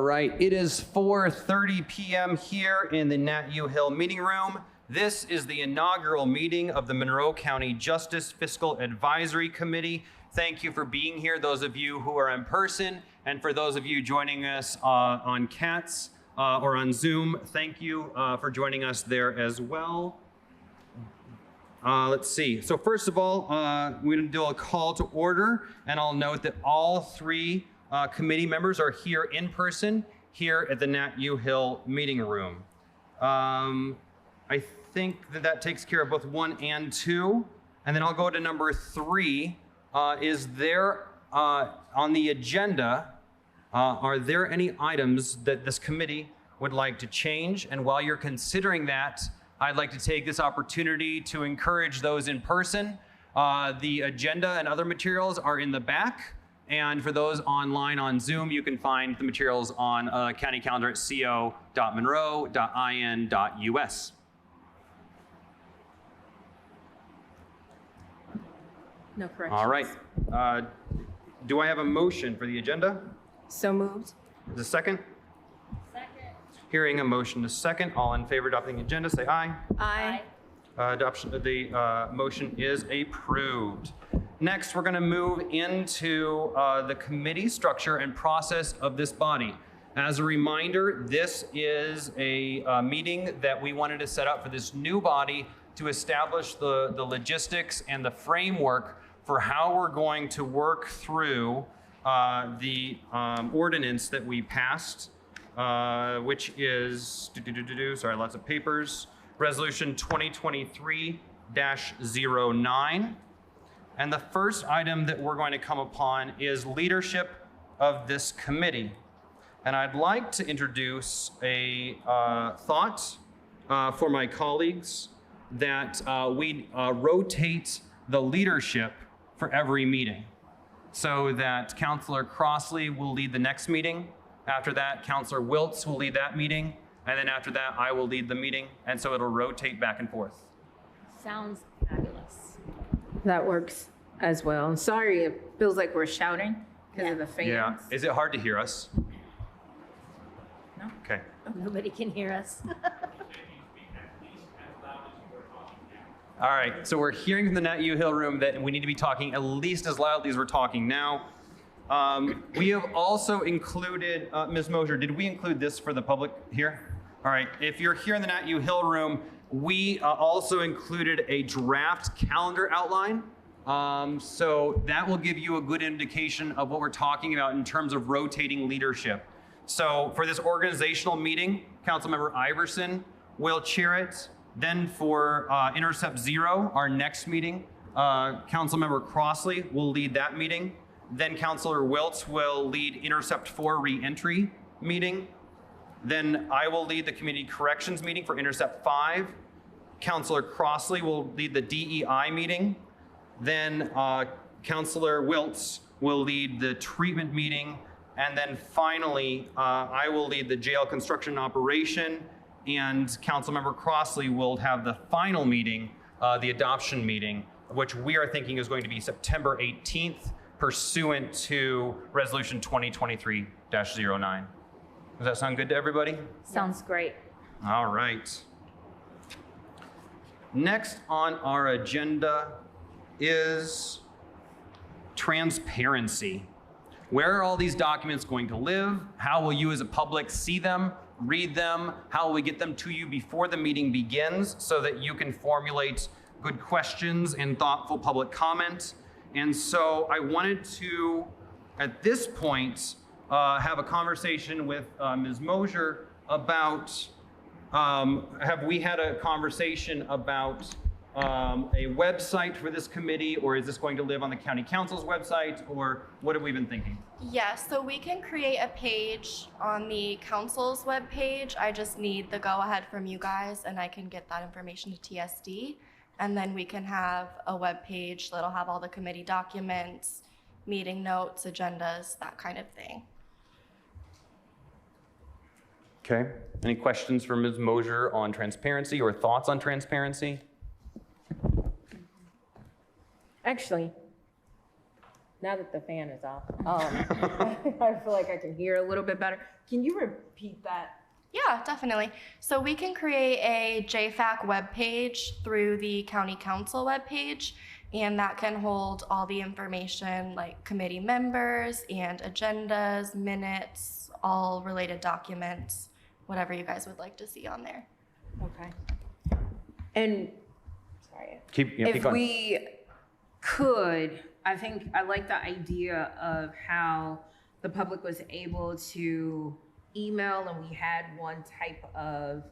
All right, it is 4:30 p.m. here in the Nat U Hill meeting room. This is the inaugural meeting of the Monroe County Justice Fiscal Advisory Committee. Thank you for being here, those of you who are in person, and for those of you joining us on CATS or on Zoom, thank you for joining us there as well. Let's see. So first of all, we're going to do a call to order, and I'll note that all three committee members are here in person here at the Nat U Hill meeting room. I think that takes care of both 1 and 2. And then I'll go to number 3. Is there on the agenda, are there any items that this committee would like to change? And while you're considering that, I'd like to take this opportunity to encourage those in person. The agenda and other materials are in the back. And for those online on Zoom, you can find the materials on county calendar at co.monroe.in.us. No corrections. All right. Do I have a motion for the agenda? So moved. Is there a second? Second. Hearing a motion to second. All in favor of adopting the agenda, say aye. Aye. Adoption of the motion is approved. Next, we're going to move into the committee structure and process of this body. As a reminder, this is a meeting that we wanted to set up for this new body to establish the logistics and the framework for how we're going to work through the ordinance that we passed, which is, sorry, lots of papers, Resolution 2023-09. And the first item that we're going to come upon is leadership of this committee. And I'd like to introduce a thought for my colleagues that we rotate the leadership for every meeting. So that Councilor Crossley will lead the next meeting. After that, Councilor Wiltz will lead that meeting. And then after that, I will lead the meeting. And so it'll rotate back and forth. Sounds fabulous. That works as well. I'm sorry, it feels like we're shouting because of the fans. Yeah. Is it hard to hear us? No. Okay. Nobody can hear us. All right. So we're hearing from the Nat U Hill room that we need to be talking at least as loudly as we're talking now. We have also included, Ms. Mosier, did we include this for the public here? All right. If you're here in the Nat U Hill room, we also included a draft calendar outline. So that will give you a good indication of what we're talking about in terms of rotating leadership. So for this organizational meeting, Councilmember Iverson will chair it. Then for Intercept Zero, our next meeting, Councilmember Crossley will lead that meeting. Then Councilor Wiltz will lead Intercept 4 re-entry meeting. Then I will lead the community corrections meeting for Intercept 5. Councilor Crossley will lead the DEI meeting. Then Councilor Wiltz will lead the treatment meeting. And then finally, I will lead the jail construction operation, and Councilmember Crossley will have the final meeting, the adoption meeting, which we are thinking is going to be September 18th, pursuant to Resolution 2023-09. Does that sound good to everybody? Sounds great. All right. Next on our agenda is transparency. Where are all these documents going to live? How will you as a public see them, read them? How will we get them to you before the meeting begins so that you can formulate good questions and thoughtful public comment? And so I wanted to, at this point, have a conversation with Ms. Mosier about, have we had a conversation about a website for this committee, or is this going to live on the county council's website, or what have we been thinking? Yes, so we can create a page on the council's webpage. I just need the go-ahead from you guys, and I can get that information to TSD. And then we can have a webpage that'll have all the committee documents, meeting notes, agendas, that kind of thing. Okay. Any questions for Ms. Mosier on transparency or thoughts on transparency? Actually, Now that the fan is off, I feel like I can hear a little bit better. Can you repeat that? Yeah, definitely. So we can create a JFAC webpage through the county council webpage, and that can hold all the information like committee members and agendas, minutes, all related documents, whatever you guys would like to see on there. Okay. And, sorry. Keep If going. we could, I think I like the idea of how the public was able to email and we had one type of,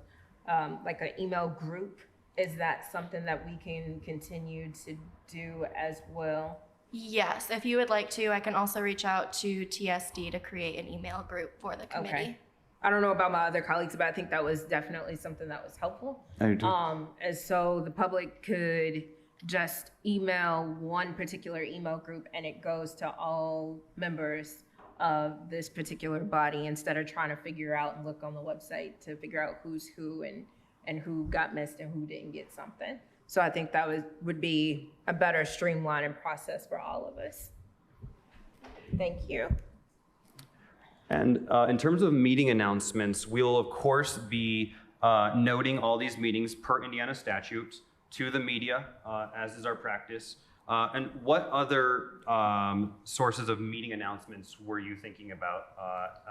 like an email group. Is that something that we can continue to do as well? Yes, if you would like to, I can also reach out to TSD to create an email group for the committee. Okay. I don't know about my other colleagues, but I think that was definitely something that was helpful. I do. And so the public could just email one particular email group and it goes to all members of this particular body instead of trying to figure out and look on the website to figure out who's who and who got missed and who didn't get something. So I think that would be a better streamlining process for all of us. Thank you. And in terms of meeting announcements, we will of course be noting all these meetings per Indiana statute to the media, as is our practice. And what other sources of meeting announcements were you thinking about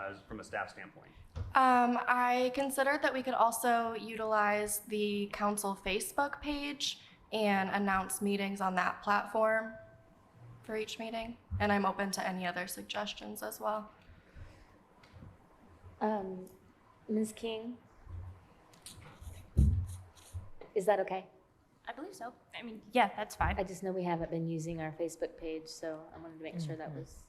as from a staff standpoint? I considered that we could also utilize the council Facebook page and announce meetings on that platform for each meeting. And I'm open to any other suggestions as well. Ms. King? Is that okay? I believe so. I mean, yeah, that's fine. I just know we haven't been using our Facebook page, so I wanted to make sure that was.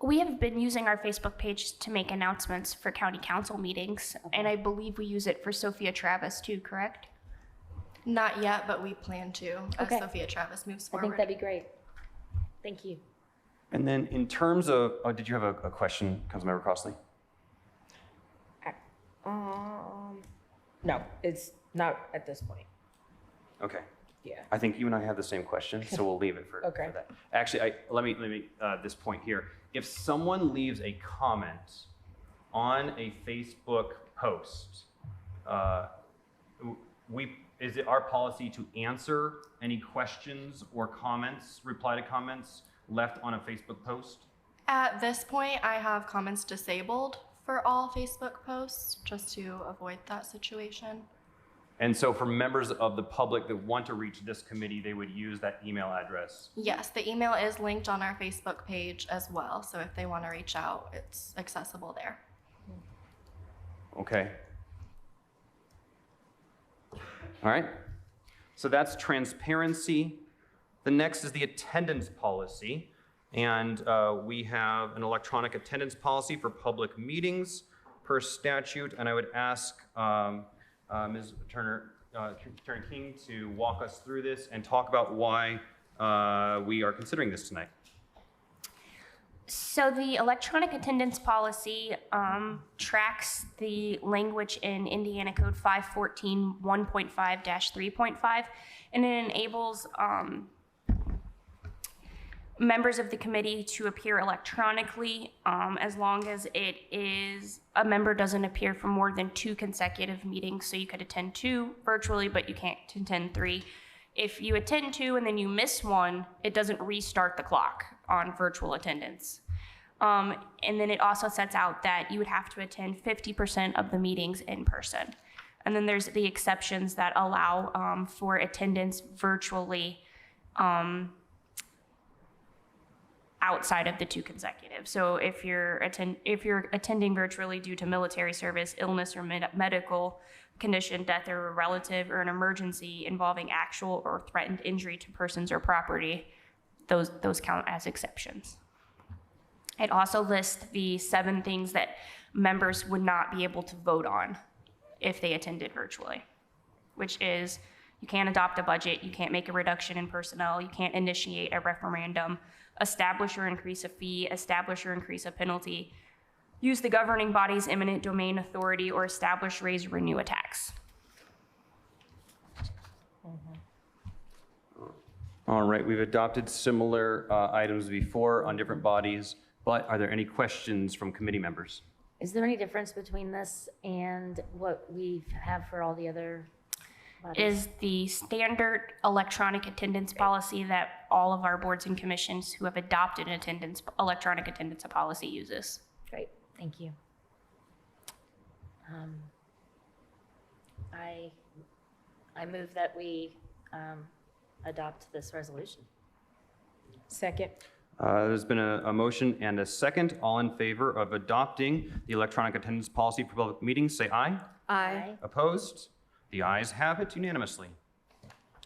We have been using our Facebook page to make announcements for county council meetings, and I believe we use it for Sophia Travis too, correct? Not yet, but we plan to as Okay. Sophia Travis moves I forward. think that'd be great. Thank you. And then in terms of, did you have a question, Councilmember Crossley? No, it's not at this point. Okay. Yeah. I think you and I have the same question, so we'll leave it for, Okay. for that. Actually, let me this point here. If someone leaves a comment on a Facebook post, is it our policy to answer any questions or comments, reply to comments left on a Facebook post? At this point, I have comments disabled for all Facebook posts just to avoid that situation. And so for members of the public that want to reach this committee, they would use that email address. Yes, the email is linked on our Facebook page as well. So if they want to reach out, it's accessible there. Okay. All right. So that's transparency. The next is the attendance policy. And we have an electronic attendance policy for public meetings per statute. And I would ask Ms. Turner King to walk us through this and talk about why we are considering this tonight. So the electronic attendance policy tracks the language in Indiana Code 514 1.5-3.5, and it enables members of the committee to appear electronically as long as a member doesn't appear for more than 2 consecutive meetings. So you could attend 2 virtually, but you can't attend 3. If you attend 2 and then you miss 1, it doesn't restart the clock on virtual attendance. And then it also sets out that you would have to attend 50% of the meetings in person. And then there's the exceptions that allow for attendance virtually outside of the 2 consecutive. So if you're attending virtually due to military service, illness, or medical condition, death or a relative, or an emergency involving actual or threatened injury to persons or property, those count as exceptions. It also lists the 7 things that members would not be able to vote on if they attended virtually, which is you can't adopt a budget, you can't make a reduction in personnel, you can't initiate a referendum, establish or increase a fee, establish or increase a penalty, use the governing body's eminent domain authority, or establish, raise, or renew a tax. All right, we've adopted similar items before on different bodies, but are there any questions from committee members? Is there any difference between this and what we have for all the other bodies? Is the standard electronic attendance policy that all of our boards and commissions who have adopted electronic attendance policy uses. Great, thank you. I move that we adopt this resolution. Second. There's been a motion and a second. All in favor of adopting the electronic attendance policy for public meetings, say aye. Aye. Opposed? The ayes have it unanimously.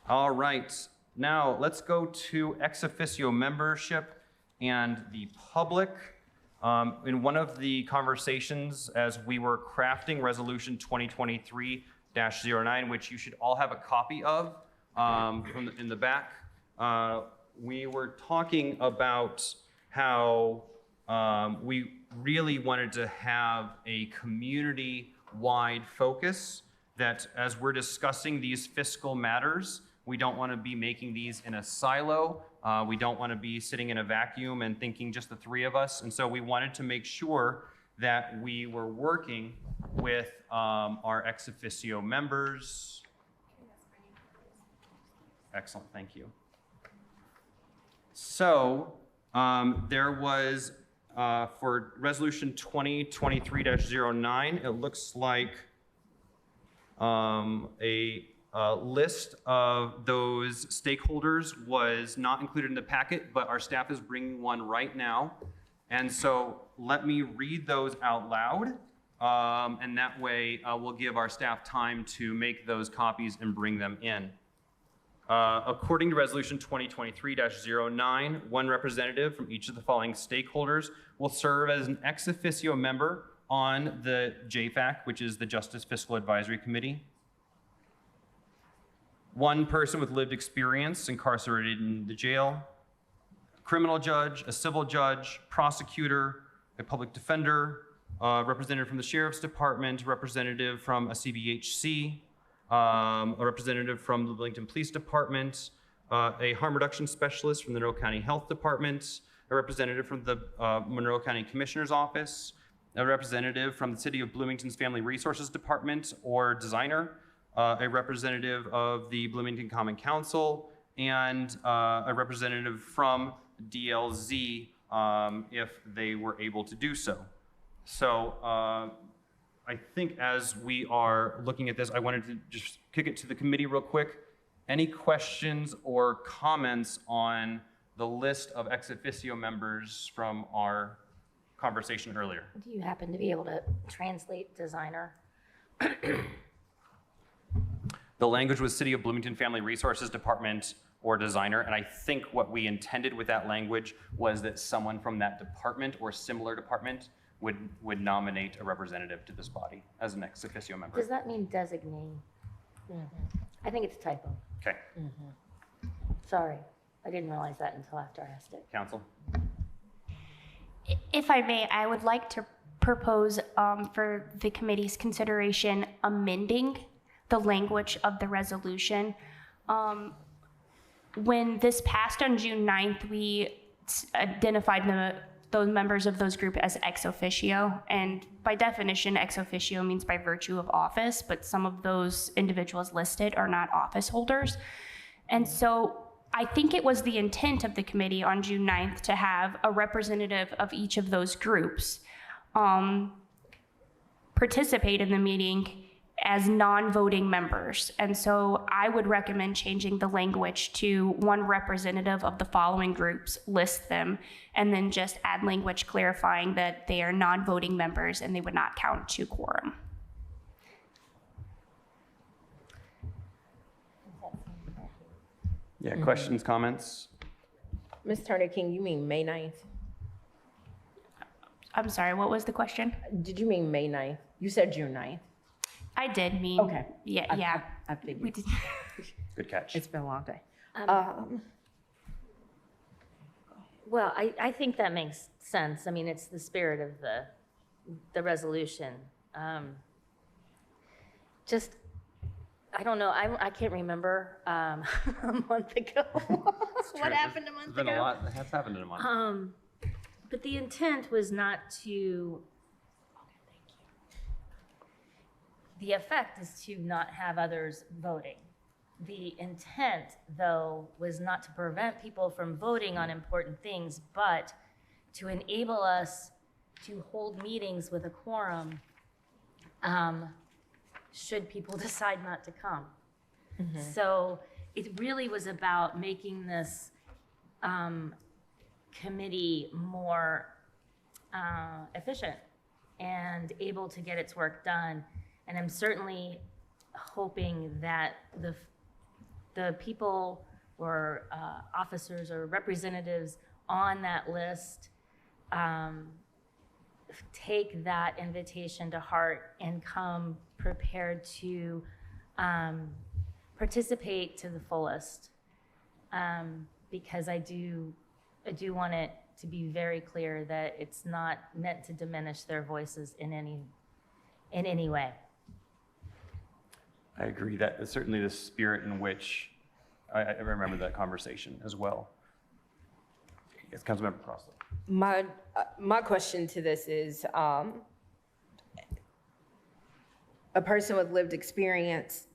All right, now let's go to ex officio membership and the public. In one of the conversations as we were crafting resolution 2023-09, which you should all have a copy of in the back, we were talking about how we really wanted to have a community-wide focus, that as we're discussing these fiscal matters, we don't want to be making these in a silo. We don't want to be sitting in a vacuum and thinking just the three of us. And so we wanted to make sure that we were working with our ex officio members. Excellent, thank you. So there was, for resolution 2023-09, it looks like a list of those stakeholders was not included in the packet, but our staff is bringing one right now. And so let me read those out loud. And that way we'll give our staff time to make those copies and bring them in. According to resolution 2023-09, one representative from each of the following stakeholders will serve as an ex officio member on the JFAC, which is the Justice Fiscal Advisory Committee. One person with lived experience incarcerated in the jail, a criminal judge, a civil judge, prosecutor, a public defender, a representative from the Sheriff's Department, representative from a CBHC, a representative from the Bloomington Police Department, a harm reduction specialist from the Monroe County Health Department, a representative from the Monroe County Commissioner's Office, a representative from the City of Bloomington's Family Resources Department or designer, a representative of the Bloomington Common Council, and a representative from DLZ if they were able to do so. So I think as we are looking at this, I wanted to just kick it to the committee real quick. Any questions or comments on the list of ex officio members from our conversation earlier? Do you happen to be able to translate designer? The language was City of Bloomington Family Resources Department or designer, and I think what we intended with that language was that someone from that department or similar department would nominate a representative to this body as an ex officio member. Does that mean designee? I think it's a typo. Okay, Sorry, I didn't realize that until after I asked it. council? If I may, I would like to propose for the committee's consideration amending the language of the resolution. When this passed on June 9th, we identified those members of those group as ex officio, and by definition, ex officio means by virtue of office, but some of those individuals listed are not office holders. And so I think it was the intent of the committee on June 9th to have a representative of each of those groups participate in the meeting as non-voting members. And so I would recommend changing the language to one representative of the following groups, list them, and then just add language clarifying that they are non-voting members and they would not count to quorum. Yeah, questions, comments? Ms. Turner King, you mean May 9th? I'm sorry, what was the question? Did you mean May 9th? You said June 9th. I did mean. Okay. Yeah. I We figured. did. Good catch. It's been a long day. Well, I think that makes sense. I mean, it's the spirit of the resolution. Just I don't know, I can't remember, a month ago. What happened a month There's been a ago? lot that has happened in a month. But the intent was not to, the effect is to not have others voting. The intent, though, was not to prevent people from voting on important things, but to enable us to hold meetings with a quorum, should people decide not to come. So it really was about making this committee more efficient and able to get its work done. And I'm certainly hoping that the people or officers or representatives on that list take that invitation to heart and come prepared to participate to the fullest. Because I do want it to be very clear that it's not meant to diminish their voices in any way. I agree. That is certainly the spirit in which I remember that conversation as well. Yes, Councilmember Crossley. My question to this is, a person with lived experience,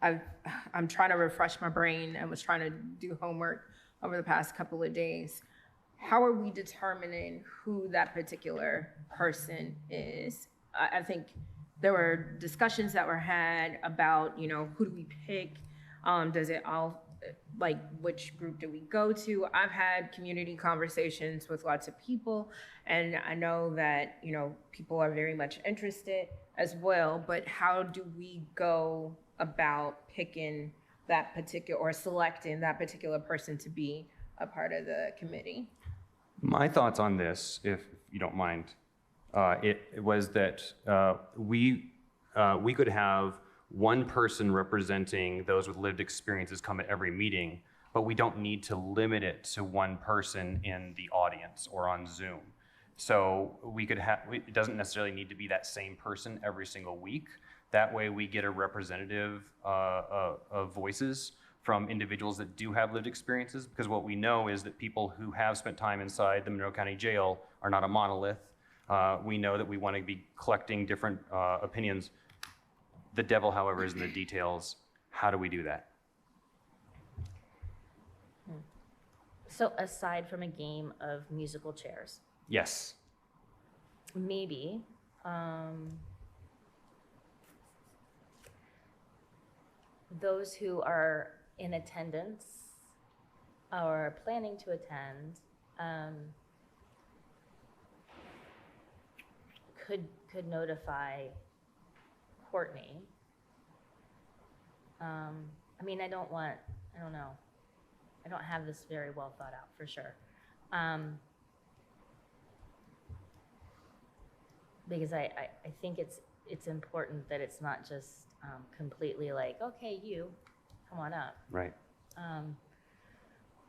I'm trying to refresh my brain and was trying to do homework over the past couple of days. How are we determining who that particular person is? I think there were discussions that were had about, who do we pick? Does it all, like, which group do we go to? I've had community conversations with lots of people, and I know that, people are very much interested as well, but how do we go about picking that particular, or selecting that particular person to be a part of the committee? My thoughts on this, if you don't mind, it was that we could have one person representing those with lived experiences come at every meeting, but we don't need to limit it to one person in the audience or on Zoom. So we could have, it doesn't necessarily need to be that same person every single week. That way we get a representative of voices from individuals that do have lived experiences, because what we know is that people who have spent time inside the Monroe County Jail are not a monolith. We know that we want to be collecting different opinions. The devil, however, is in the details. How do we do that? So aside from a game of musical chairs, Yes. maybe those who are in attendance or planning to attend could notify Courtney. I don't know. I don't have this very well thought out for sure. Because I think it's important that it's not just completely like, okay, you, come on up. Right.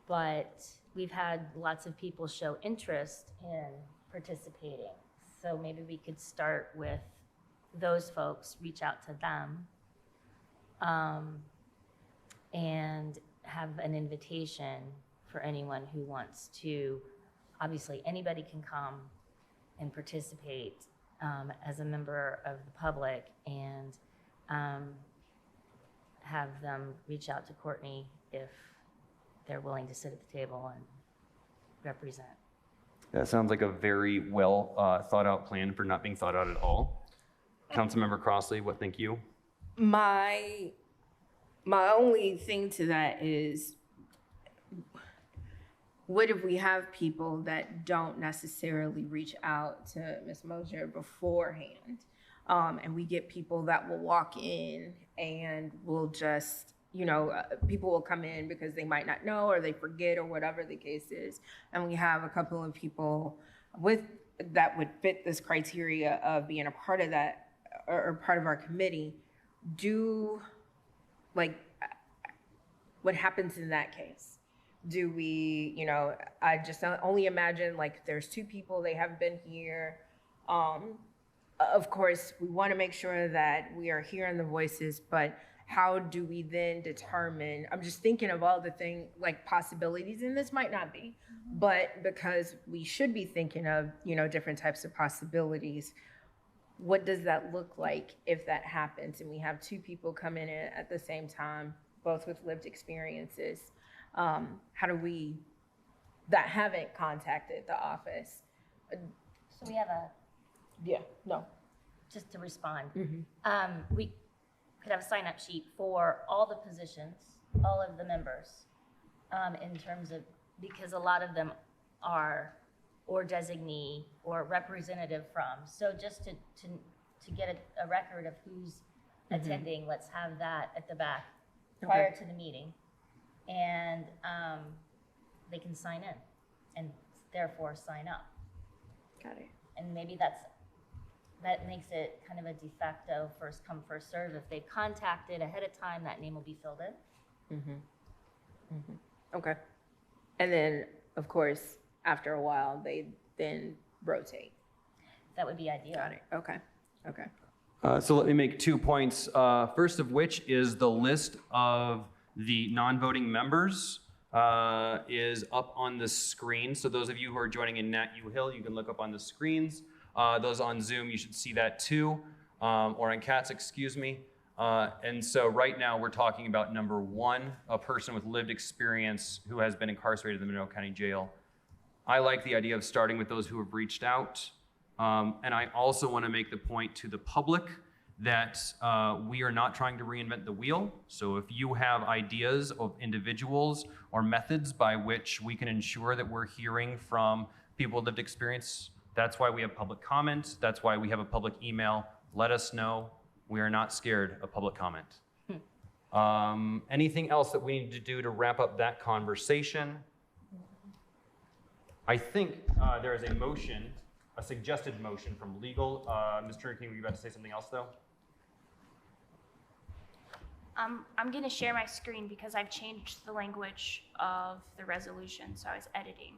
But we've had lots of people show interest in participating. So maybe we could start with those folks, reach out to them, and have an invitation for anyone who wants to. Obviously, anybody can come and participate as a member of the public, and have them reach out to Courtney if they're willing to sit at the table and represent. That sounds like a very well thought out plan for not being thought out at all. Councilmember Crossley, what think you? My only thing to that is, what if we have people that don't necessarily reach out to Ms. Mosier beforehand? And we get people that will walk in and will just, people will come in because they might not know or they forget or whatever the case is. And we have a couple of people that would fit this criteria of being a part of that or part of our committee. What happens in that case? Do we, I just only imagine, like, there's two people, they haven't been here. Of course, we want to make sure that we are hearing the voices, but how do we then determine, I'm just thinking of all the like possibilities, and this might not be, but because we should be thinking of, different types of possibilities, what does that look like if that happens and we have two people coming in at the same time, both with lived experiences? How do we, that haven't contacted the office? So we have just to respond. We could have a sign-up sheet for all the positions, all of the members, in terms of, because a lot of them are or designee or representative from. So just to get a record of who's attending, let's have that at the back prior to the meeting. And they can sign in and therefore sign up. Got it. And maybe that makes it kind of a de facto first come, first serve. If they contacted ahead of time, that name will be filled in. Okay. And then, of course, after a while, they then rotate. That would be ideal. Got it. Okay. Okay. So let me make 2 points. First of which is the list of the non-voting members is up on the screen. So those of you who are joining in Nat U Hill, you can look up on the screens. Those on Zoom, you should see that too, or on CATS, excuse me. And so right now we're talking about number 1, a person with lived experience who has been incarcerated in the Monroe County Jail. I like the idea of starting with those who have reached out. And I also want to make the point to the public that we are not trying to reinvent the wheel. So if you have ideas of individuals or methods by which we can ensure that we're hearing from people with lived experience, that's why we have public comment. That's why we have a public email. Let us know. We are not scared of public comment. Anything else that we need to do to wrap up that conversation? I think there is a motion, a suggested motion from legal. Mr. King, were you about to say something else though? I'm going to share my screen because I've changed the language of the resolution, so I was editing.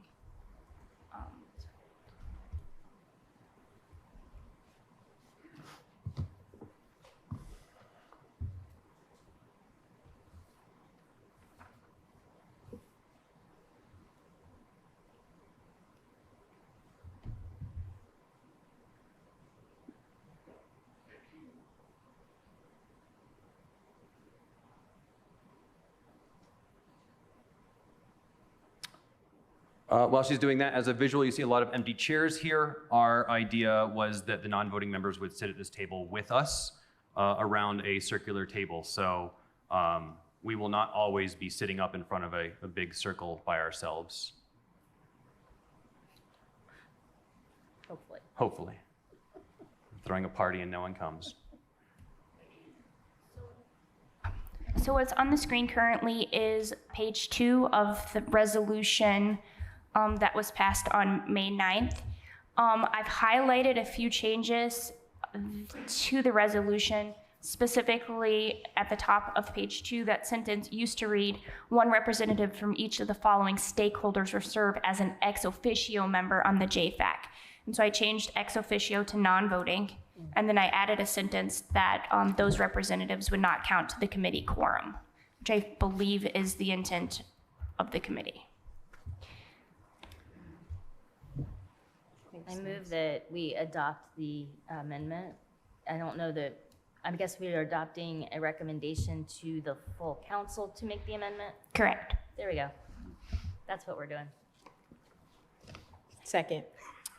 While she's doing that, as a visual, you see a lot of empty chairs here. Our idea was that the non-voting members would sit at this table with us around a circular table. So we will not always be sitting up in front of a big circle by ourselves. Hopefully. Hopefully. Throwing a party and no one comes. So what's on the screen currently is page 2 of the resolution that was passed on May 9th. I've highlighted a few changes to the resolution, specifically at the top of page 2. That sentence used to read, "One representative from each of the following stakeholders will serve as an ex officio member on the JFAC." And so I changed ex officio to non-voting, and then I added a sentence that those representatives would not count to the committee quorum, which I believe is the intent of the committee. I move that we adopt the amendment. I don't know that, I guess we are adopting a recommendation to the full council to make the amendment. Correct. There we go. That's what we're doing. Second.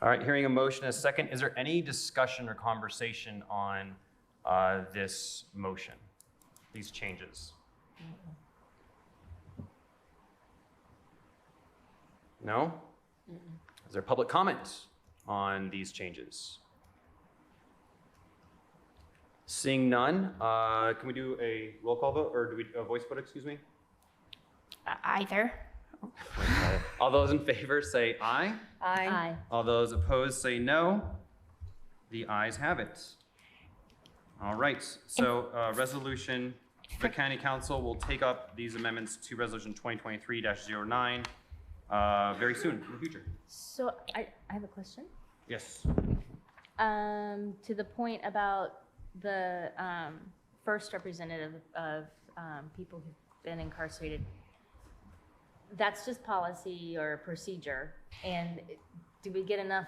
All right, hearing a motion as second, is there any discussion or conversation on this motion, these changes? No? Is there public comment on these changes? Seeing none, can we do a roll call vote, or do we a voice vote, excuse me? Either. All those in favor say aye. Aye. All those opposed say no. The ayes have it. All right, so resolution, the county council will take up these amendments to resolution 2023-09 very soon in the future. So I have a question. Yes. To the point about the first representative of people who've been incarcerated, that's just policy or procedure. And do we get enough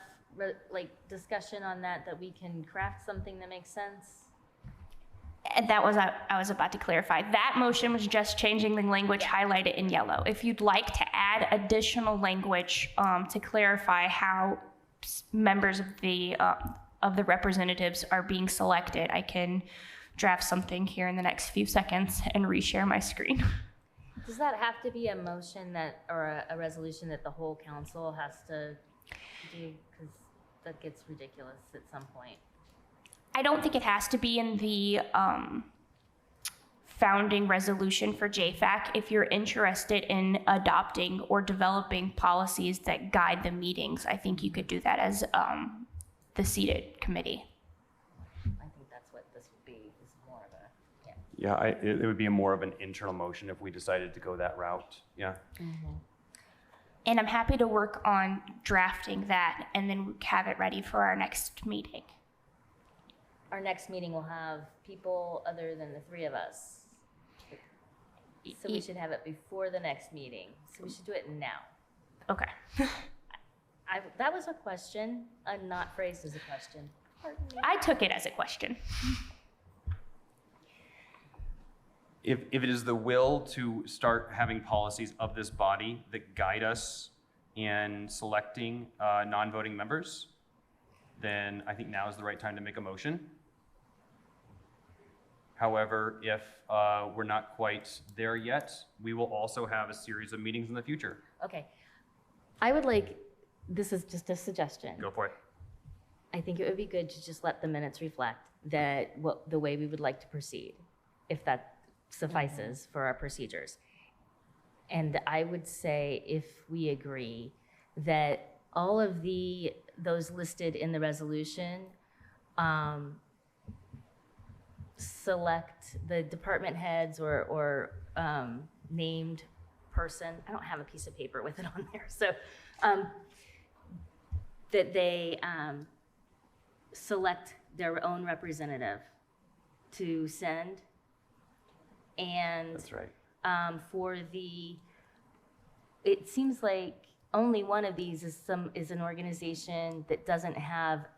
discussion on that we can craft something that makes sense? And that was, I was about to clarify. That motion was just changing the language highlighted in yellow. If you'd like to add additional language to clarify how members of the representatives are being selected, I can draft something here in the next few seconds and reshare my screen. Does that have to be a motion or a resolution that the whole council has to do? Because that gets ridiculous at some point. I don't think it has to be in the founding resolution for JFAC. If you're interested in adopting or developing policies that guide the meetings, I think you could do that as the seated committee. I think that's what this would be, is more of a, Yeah, it would be more of an internal motion if we decided to go that route. Yeah. And I'm happy to work on drafting that and then have it ready for our next meeting. Our next meeting will have people other than the three of us. So we should have it before the next meeting. So we should do it now. Okay. That was a question, not phrased as a question. Pardon me. I took it as a question. If it is the will to start having policies of this body that guide us in selecting non-voting members, then I think now is the right time to make a motion. However, if we're not quite there yet, we will also have a series of meetings in the future. Okay. This is just a suggestion. Go for it. I think it would be good to just let the minutes reflect the way we would like to proceed, if that suffices for our procedures. And I would say, if we agree, that all of those listed in the resolution select the department heads or named person. I don't have a piece of paper with it on there. So that they select their own representative to send. And That's right. it seems like only one of these is an organization that doesn't have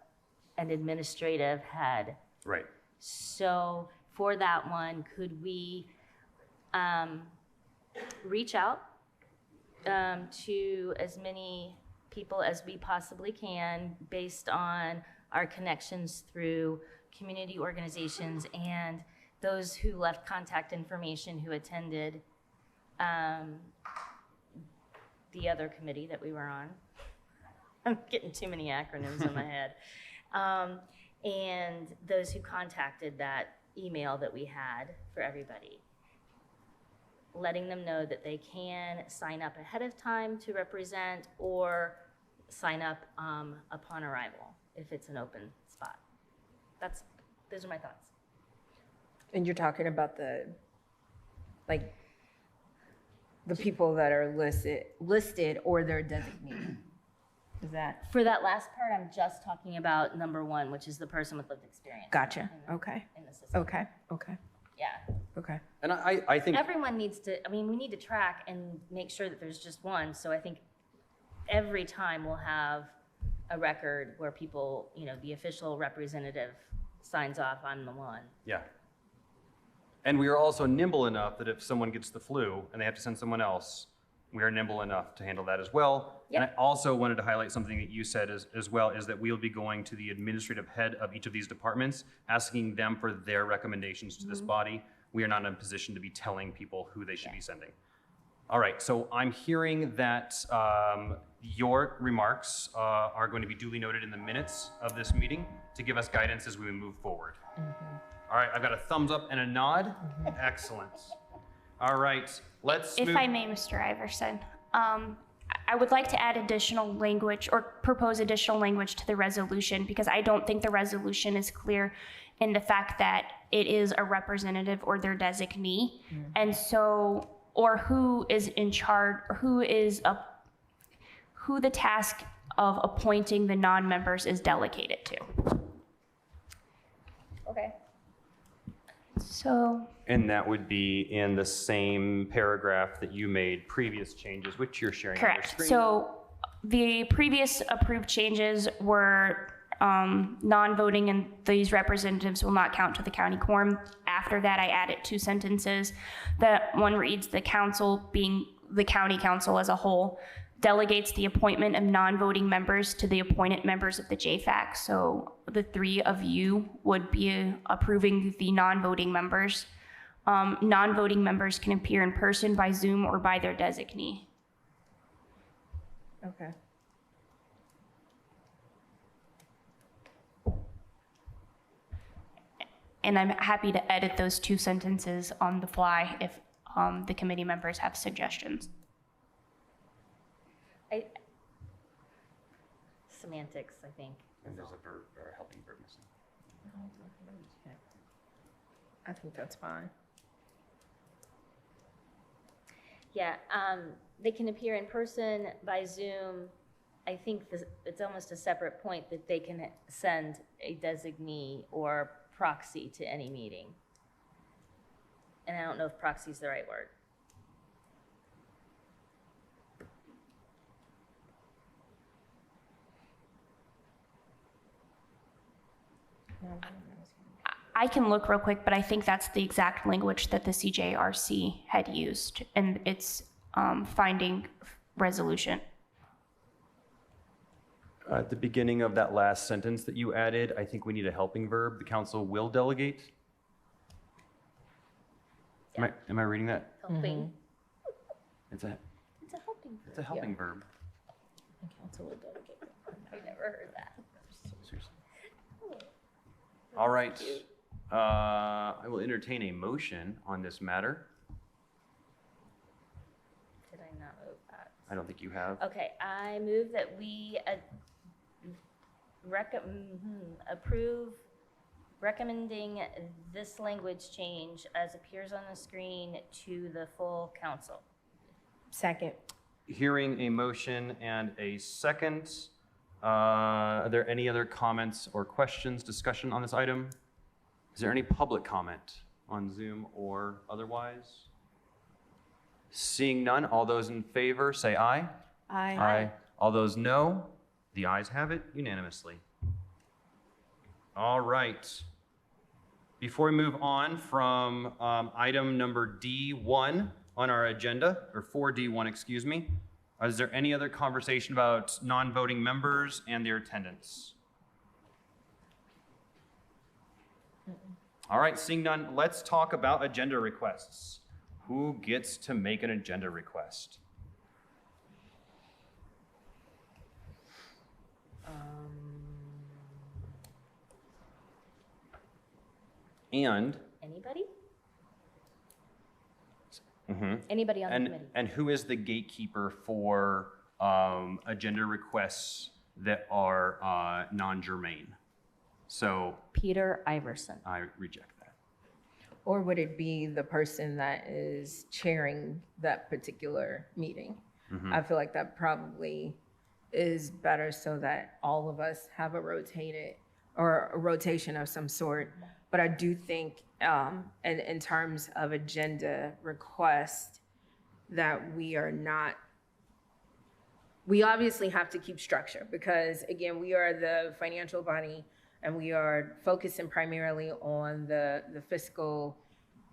an administrative head. Right. So for that one, could we reach out to as many people as we possibly can based on our connections through community organizations and those who left contact information who attended the other committee that we were on. I'm getting too many acronyms in my head. And those who contacted that email that we had for everybody, letting them know that they can sign up ahead of time to represent or sign up upon arrival if it's an open spot. Those are my thoughts. And you're talking about the people that are listed or their designee. Is that? For that last part, I'm just talking about number one, which is the person with lived experience. Gotcha. Okay. In the system. Okay. Yeah. Okay. And I think Everyone needs to, we need to track and make sure that there's just one. So I think every time we'll have a record where people, the official representative signs off, I'm the one. yeah. And we are also nimble enough that if someone gets the flu and they have to send someone else, we are nimble enough to handle that as well. Yep. And I also wanted to highlight something that you said as well, is that we'll be going to the administrative head of each of these departments, asking them for their recommendations to this body. We are not in a position to be telling people who they should be sending. All right, so I'm hearing that your remarks are going to be duly noted in the minutes of this meeting to give us guidance as we move forward. All right, I've got a thumbs up and a nod. Excellent. All right, let's If move. I may, Mr. Iverson, I would like to add additional language or propose additional language to the resolution because I don't think the resolution is clear in the fact that it is a representative or their designee. And so, or who is in charge, or who the task of appointing the non-members is delegated to. Okay. So, And that would be in the same paragraph that you made previous changes, which you're sharing on your correct. screen. So the previous approved changes were non-voting, and these representatives will not count to the county quorum. After that, I added 2 sentences. That one reads, the council, being the county council as a whole, delegates the appointment of non-voting members to the appointed members of the JFAC. So the 3 of you would be approving the non-voting members. Non-voting members can appear in person, by Zoom, or by their designee. Okay. And I'm happy to edit those 2 sentences on the fly if the committee members have suggestions. Semantics, I think. And there's a verb or a helping verb missing. I think that's fine. Yeah, they can appear in person, by Zoom. I think it's almost a separate point that they can send a designee or proxy to any meeting. And I don't know if proxy is the right word. I can look real quick, but I think that's the exact language that the CJRC had used in its finding resolution. At the beginning of that last sentence that you added, I think we need a helping verb. The council will delegate. Am I reading that? Helping. It's a It's a helping verb. it's a helping verb. I've never heard that. Seriously. All right. I will entertain a motion on this matter. Did I not move that? I don't think you have. Okay, I move that we approve recommending this language change as appears on the screen to the full council. Second. Hearing a motion and a second, are there any other comments or questions, discussion on this item? Is there any public comment on Zoom or otherwise? Seeing none, all those in favor say aye. Aye. All those no, the ayes have it unanimously. All right. Before we move on from item number D1 on our agenda, or 4D1, excuse me, is there any other conversation about non-voting members and their attendance? All right, seeing none, let's talk about agenda requests. Who gets to make an agenda request? And Anybody? mhm. Anybody on the committee? And who is the gatekeeper for agenda requests that are non-germane? So Peter Iverson. I reject that. Or would it be the person that is chairing that particular meeting? I feel like that probably is better so that all of us have a rotation of some sort. But I do think in terms of agenda request that we obviously have to keep structure because again, we are the financial body and we are focusing primarily on the fiscal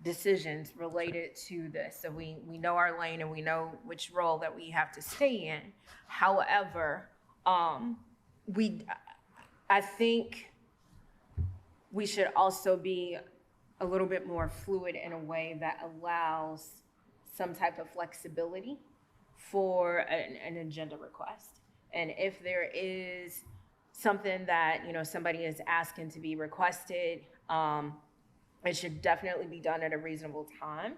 decisions related to this. So we know our lane and we know which role that we have to stay in. However, I think we should also be a little bit more fluid in a way that allows some type of flexibility for an agenda request. And if there is something that, somebody is asking to be requested, it should definitely be done at a reasonable time.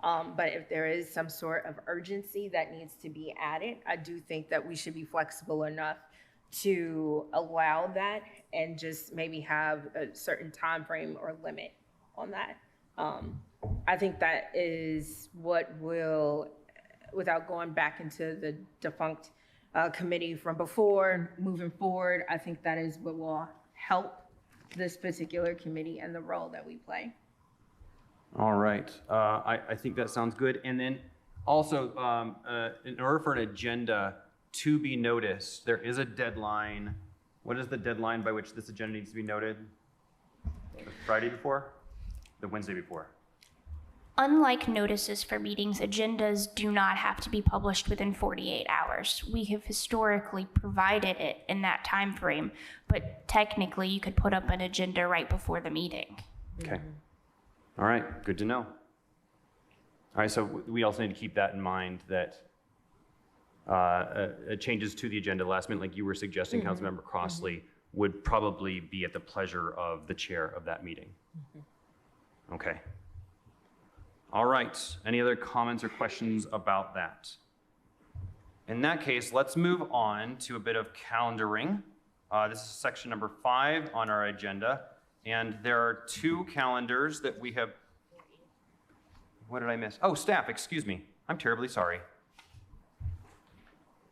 But if there is some sort of urgency that needs to be added, I do think that we should be flexible enough to allow that and just maybe have a certain time frame or limit on that. I think that is what will, without going back into the defunct committee from before, moving forward, I think that is what will help this particular committee and the role that we play. All right. I think that sounds good. And then also, in order for an agenda to be noticed, there is a deadline. What is the deadline by which this agenda needs to be noted? The Friday before? The Wednesday before? Unlike notices for meetings, agendas do not have to be published within 48 hours. We have historically provided it in that time frame, but technically you could put up an agenda right before the meeting. Okay. All right. Good to know. All right. So we also need to keep that in mind that changes to the agenda last minute, like you were suggesting, Councilmember Crossley, would probably be at the pleasure of the chair of that meeting. Okay. All right. Any other comments or questions about that? In that case, let's move on to a bit of calendaring. This is section number 5 on our agenda. And there are 2 calendars that we have. What did I miss? Oh, staff, excuse me. I'm terribly sorry.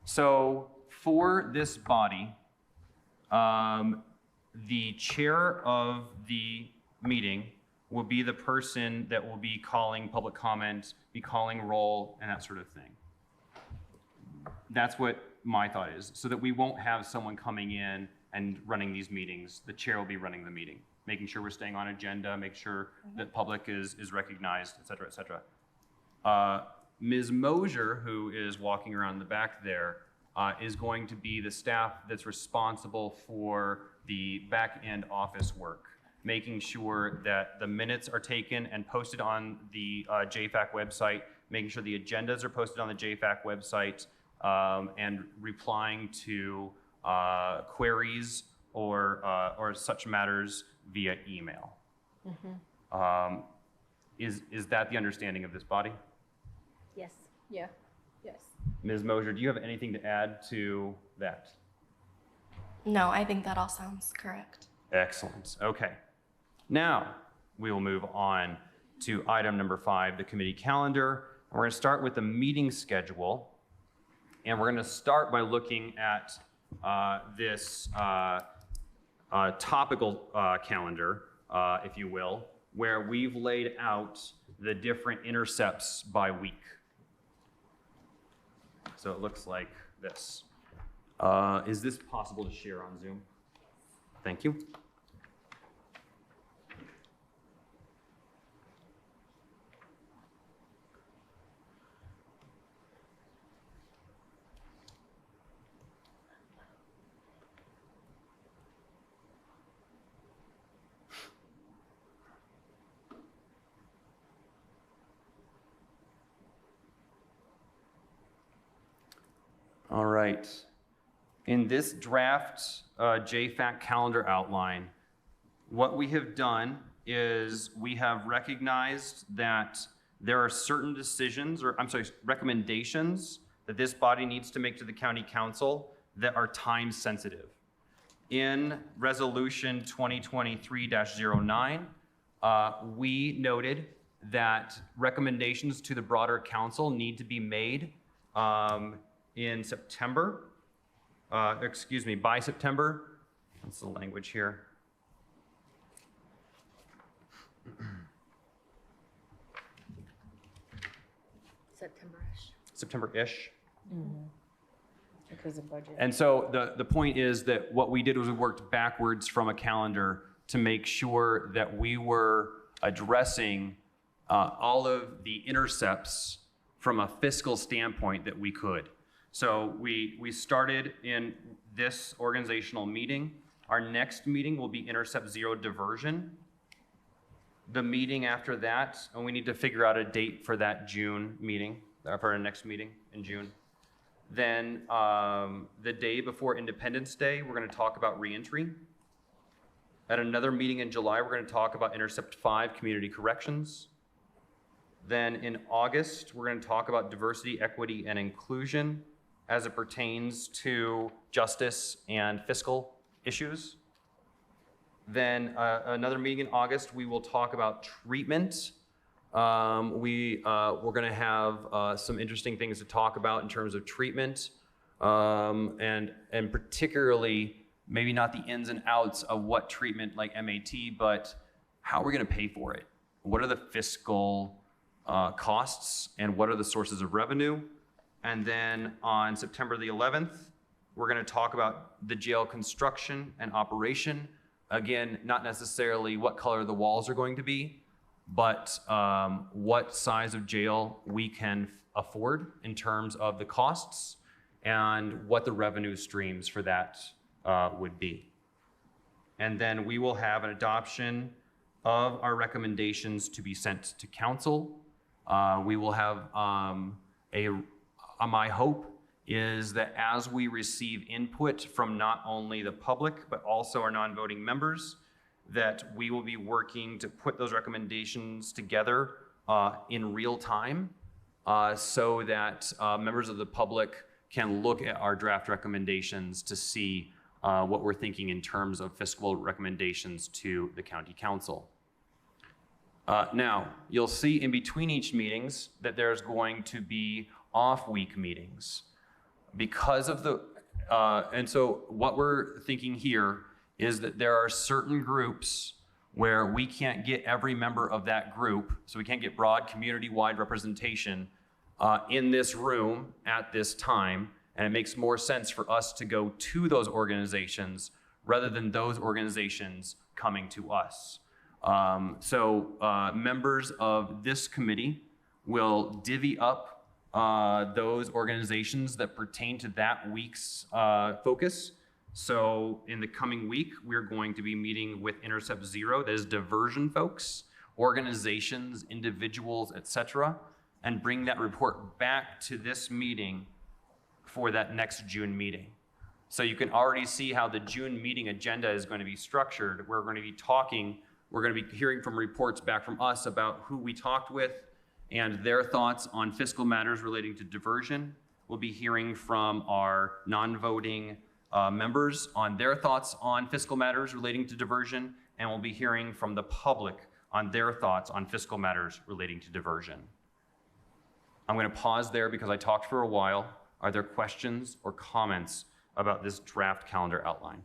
So for this body, the chair of the meeting will be the person that will be calling public comment, be calling roll, and that sort of thing. That's what my thought is, so that we won't have someone coming in and running these meetings. The chair will be running the meeting, making sure we're staying on agenda, make sure that public is recognized, et cetera, et cetera. Ms. Mosier, who is walking around the back there, is going to be the staff that's responsible for the back-end office work, making sure that the minutes are taken and posted on the JFAC website, making sure the agendas are posted on the JFAC website, and replying to queries or such matters via email. Is that the understanding of this body? Yes. Yeah, yes. Ms. Mosier, do you have anything to add to that? No, I think that all sounds correct. Excellent. Okay. Now we will move on to item number 5, the committee calendar. We're going to start with the meeting schedule. And we're going to start by looking at this topical calendar, if you will, where we've laid out the different intercepts by week. So it looks like this. Is this possible to share on Zoom? Thank you. All right. In this draft JFAC calendar outline, what we have done is we have recognized that there are certain decisions, or I'm sorry, recommendations that this body needs to make to the county council that are time sensitive. In resolution 2023-09, we noted that recommendations to the broader council need to be made in September, by September. What's the language here? September-ish. September-ish. Because of budget. And so the point is that what we did was we worked backwards from a calendar to make sure that we were addressing all of the intercepts from a fiscal standpoint that we could. So we started in this organizational meeting. Our next meeting will be intercept 0 diversion. The meeting after that, and we need to figure out a date for that June meeting, for our next meeting in June. Then the day before Independence Day, we're going to talk about reentry. At another meeting in July, we're going to talk about intercept 5, community corrections. Then in August, we're going to talk about diversity, equity, and inclusion as it pertains to justice and fiscal issues. Then another meeting in August, we will talk about treatment. We're going to have some interesting things to talk about in terms of treatment, and particularly maybe not the ins and outs of what treatment like MAT, but how we're going to pay for it. what are the fiscal costs and what are the sources of revenue. And then on September the 11th, we're going to talk about the jail construction and operation. Again, not necessarily what color the walls are going to be, but what size of jail we can afford in terms of the costs and what the revenue streams for that would be. And then we will have an adoption of our recommendations to be sent to council. We will have my hope is that as we receive input from not only the public, but also our non-voting members, that we will be working to put those recommendations together in real time so that members of the public can look at our draft recommendations to see what we're thinking in terms of fiscal recommendations to the county council. Now, you'll see in between each meetings that there's going to be off-week meetings. Because of the, and so what we're thinking here is that there are certain groups where we can't get every member of that group, so we can't get broad community-wide representation in this room at this time, and it makes more sense for us to go to those organizations rather than those organizations coming to us. Members of this committee will divvy up those organizations that pertain to that week's focus. So in the coming week, we're going to be meeting with Intercept Zero, that is diversion folks, organizations, individuals, etc., and bring that report back to this meeting for that next June meeting. So you can already see how the June meeting agenda is going to be structured. We're going to be talking, we're going to be hearing from reports back from us about who we talked with and their thoughts on fiscal matters relating to diversion. We'll be hearing from our non-voting members on their thoughts on fiscal matters relating to diversion, and we'll be hearing from the public on their thoughts on fiscal matters relating to diversion. I'm going to pause there because I talked for a while. Are there questions or comments about this draft calendar outline?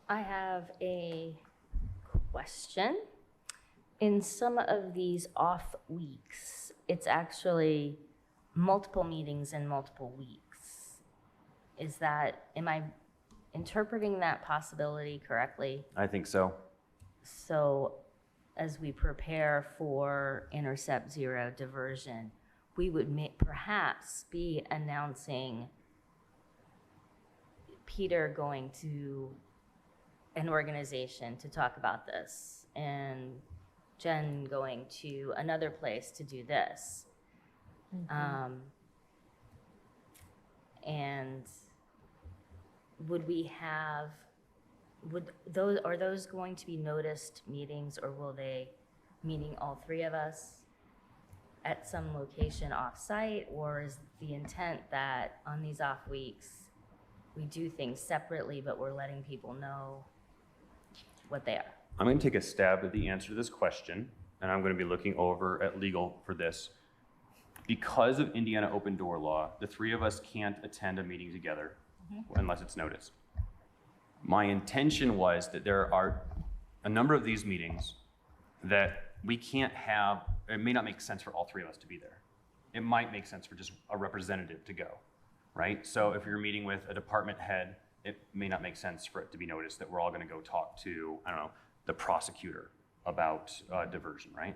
I have a question. In some of these off weeks, it's actually multiple meetings in multiple weeks. Am I interpreting that possibility correctly? I think so. So as we prepare for Intercept Zero diversion, we would perhaps be announcing Peter going to an organization to talk about this and Jen going to another place to do this. And are those going to be noticed meetings, or will they meeting all three of us at some location off-site, or is the intent that on these off weeks we do things separately, but we're letting people know what they are? I'm going to take a stab at the answer to this question, and I'm going to be looking over at legal for this. Because of Indiana open door law, the three of us can't attend a meeting together unless it's noticed. My intention was that there are a number of these meetings that we can't have, it may not make sense for all three of us to be there. It might make sense for just a representative to go, right? So if you're meeting with a department head, it may not make sense for it to be noticed that we're all going to go talk to, I don't know, the prosecutor about diversion, right?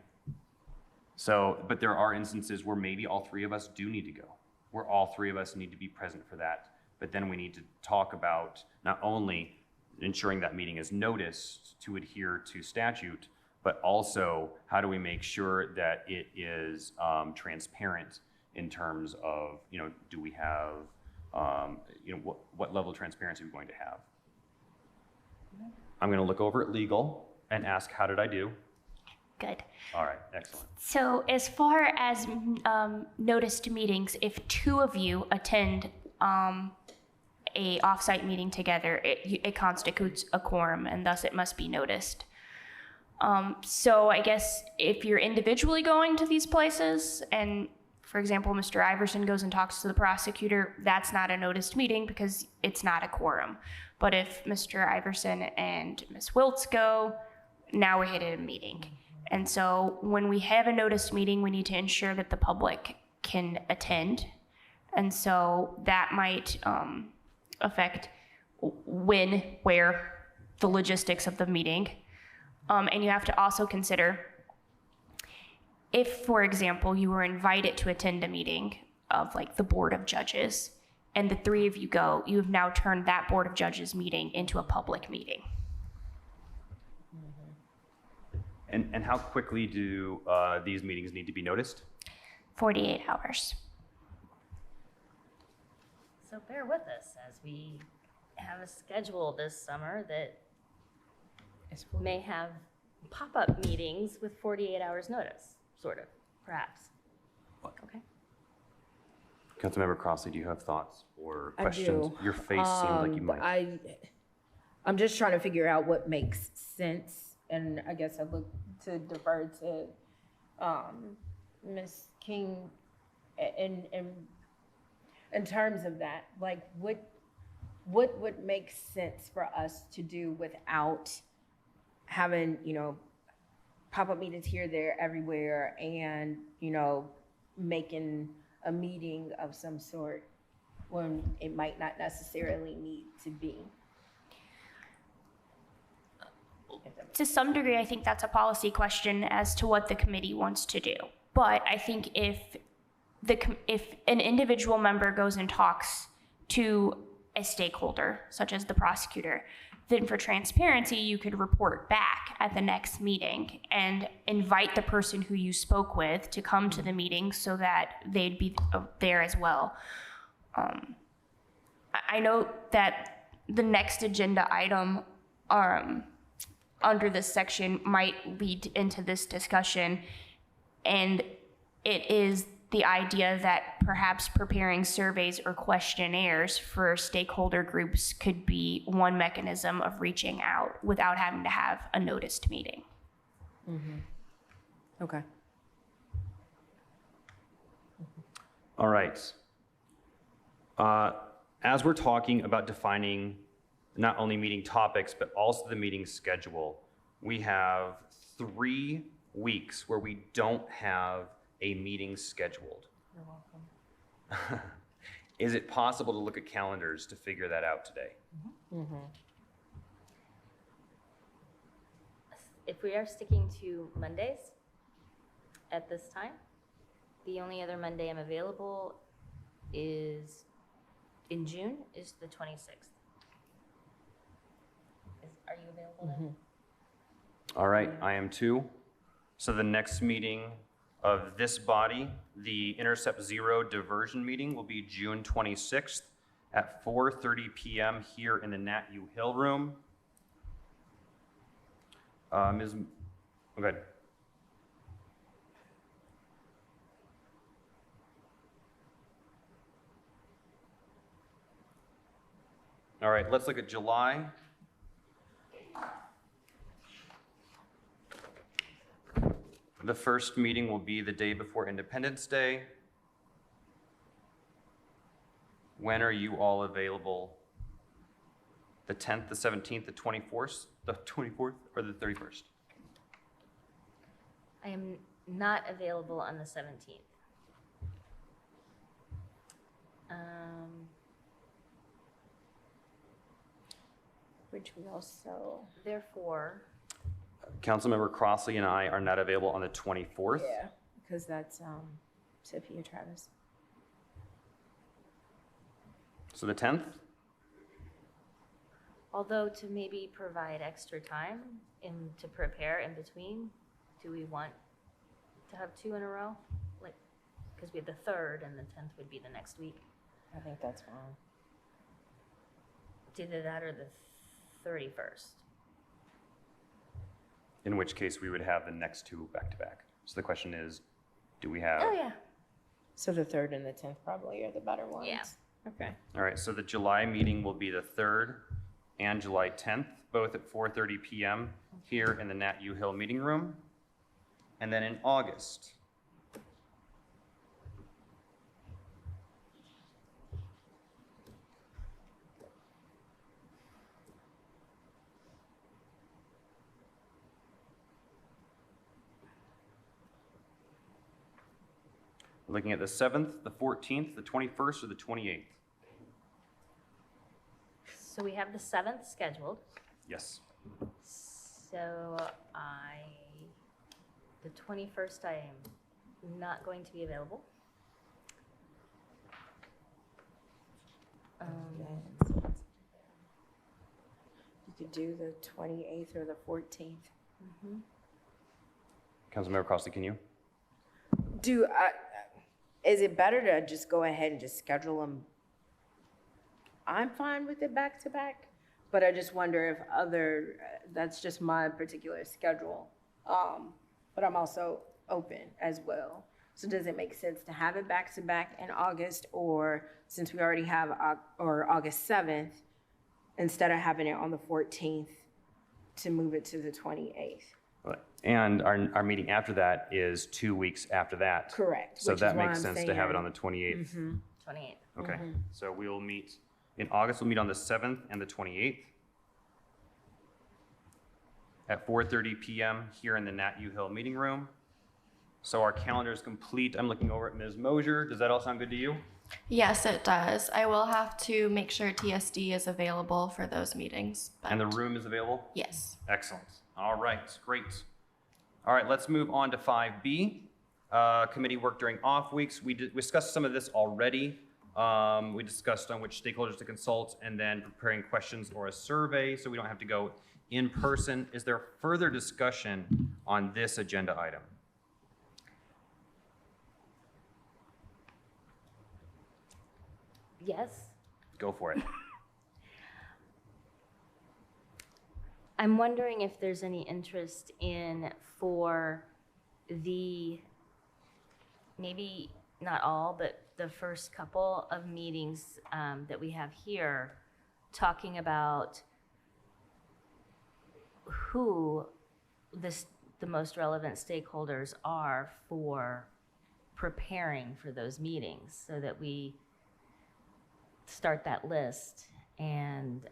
So, but there are instances where maybe all three of us do need to go, where all three of us need to be present for that. But then we need to talk about not only ensuring that meeting is noticed to adhere to statute, but also how do we make sure that it is transparent in terms of, do we have, what level of transparency are we going to have? I'm going to look over at legal and ask, how did I do? Good. All right, excellent. So as far as noticed meetings, if two of you attend a offsite meeting together, it constitutes a quorum, and thus it must be noticed. So I guess if you're individually going to these places and for example, Mr. Iverson goes and talks to the prosecutor, that's not a noticed meeting because it's not a quorum. But if Mr. Iverson and Ms. Wiltz go, now we're hitting a meeting. And so when we have a noticed meeting, we need to ensure that the public can attend. And so that might affect when, where, the logistics of the meeting. And you have to also consider if, for example, you were invited to attend a meeting of like the Board of Judges and the three of you go, you have now turned that Board of Judges meeting into a public meeting. And how quickly do these meetings need to be noticed? 48 hours. So bear with us as we have a schedule this summer that may have pop-up meetings with 48 hours notice, sort of, perhaps. Okay. Councilmember Crossley, do you have thoughts or I questions? do. Your face seems like you might. I'm just trying to figure out what makes sense, and I guess I look to defer to Ms. King in terms of that. Like, what would make sense for us to do without having, pop-up meetings here, there, everywhere, and, making a meeting of some sort when it might not necessarily need to be. To some degree, I think that's a policy question as to what the committee wants to do. But I think if an individual member goes and talks to a stakeholder, such as the prosecutor, then for transparency, you could report back at the next meeting and invite the person who you spoke with to come to the meeting so that they'd be there as well. I know that the next agenda item under this section might lead into this discussion, and it is the idea that perhaps preparing surveys or questionnaires for stakeholder groups could be one mechanism of reaching out without having to have a noticed meeting. Okay. All right. As we're talking about defining not only meeting topics, but also the meeting schedule, we have 3 weeks where we don't have a meeting scheduled. You're welcome. Is it possible to look at calendars to figure that out today? If we are sticking to Mondays at this time, the only other Monday I'm available is in June is the 26th. Are you available then? All right, I am too. So the next meeting of this body, the Intercept Zero diversion meeting, will be June 26th at 4:30 p.m. here in the Nat U. Hill room. Go ahead. All right, let's look at July. The first meeting will be the day before Independence Day. When are you all available? The 10th, the 17th, the 24th, or the 31st? I am not available on the 17th. Which we also, Therefore, Councilmember Crossley and I are not available on the 24th. yeah, because that's Sophia Travis. So the 10th? although to maybe provide extra time to prepare in between, do we want to have 2 in a row? Like, because we have the 3rd and the 10th would be the next week. I think that's fine. It's either that or the 31st. In which case we would have the next 2 back to back. So the question is, do we have? Oh, yeah. So the 3rd and the 10th probably are the better ones. Yeah. Okay. All right, so the July meeting will be the 3rd and July 10th, both at 4:30 p.m. here in the Nat U. Hill meeting room. And then in August, Looking at the 7th, the 14th, the 21st, or the 28th? So we have the 7th scheduled. Yes. So the 21st, I am not going to be available. You could do the 28th or the 14th. Councilmember Crossley, can you? Is it better to just go ahead and just schedule them? I'm fine with it back to back, but I just wonder if that's just my particular schedule. But I'm also open as well. So does it make sense to have it back to back in August, or since we already have August 7th, instead of having it on the 14th, to move it to the 28th? And our meeting after that is 2 weeks after that. Correct. So which is that why makes I'm sense to have it saying- on the 28th. 28th. Okay, so we will meet, in August, we'll meet on the 7th and the 28th at 4:30 p.m. here in the Nat U Hill meeting room. So our calendar is complete. I'm looking over at Ms. Mosier. Does that all sound good to you? Yes, it does. I will have to make sure TSD is available for those meetings. And the but room is available? yes. Excellent. All right, great. All right, let's move on to 5B, committee work during off weeks. We discussed some of this already. We discussed on which stakeholders to consult and then preparing questions or a survey, so we don't have to go in person. Is there further discussion on this agenda item? Yes. Go for it. I'm wondering if there's any interest for the, maybe not all, but the first couple of meetings that we have here, talking about who the most relevant stakeholders are for preparing for those meetings, so that we start that list and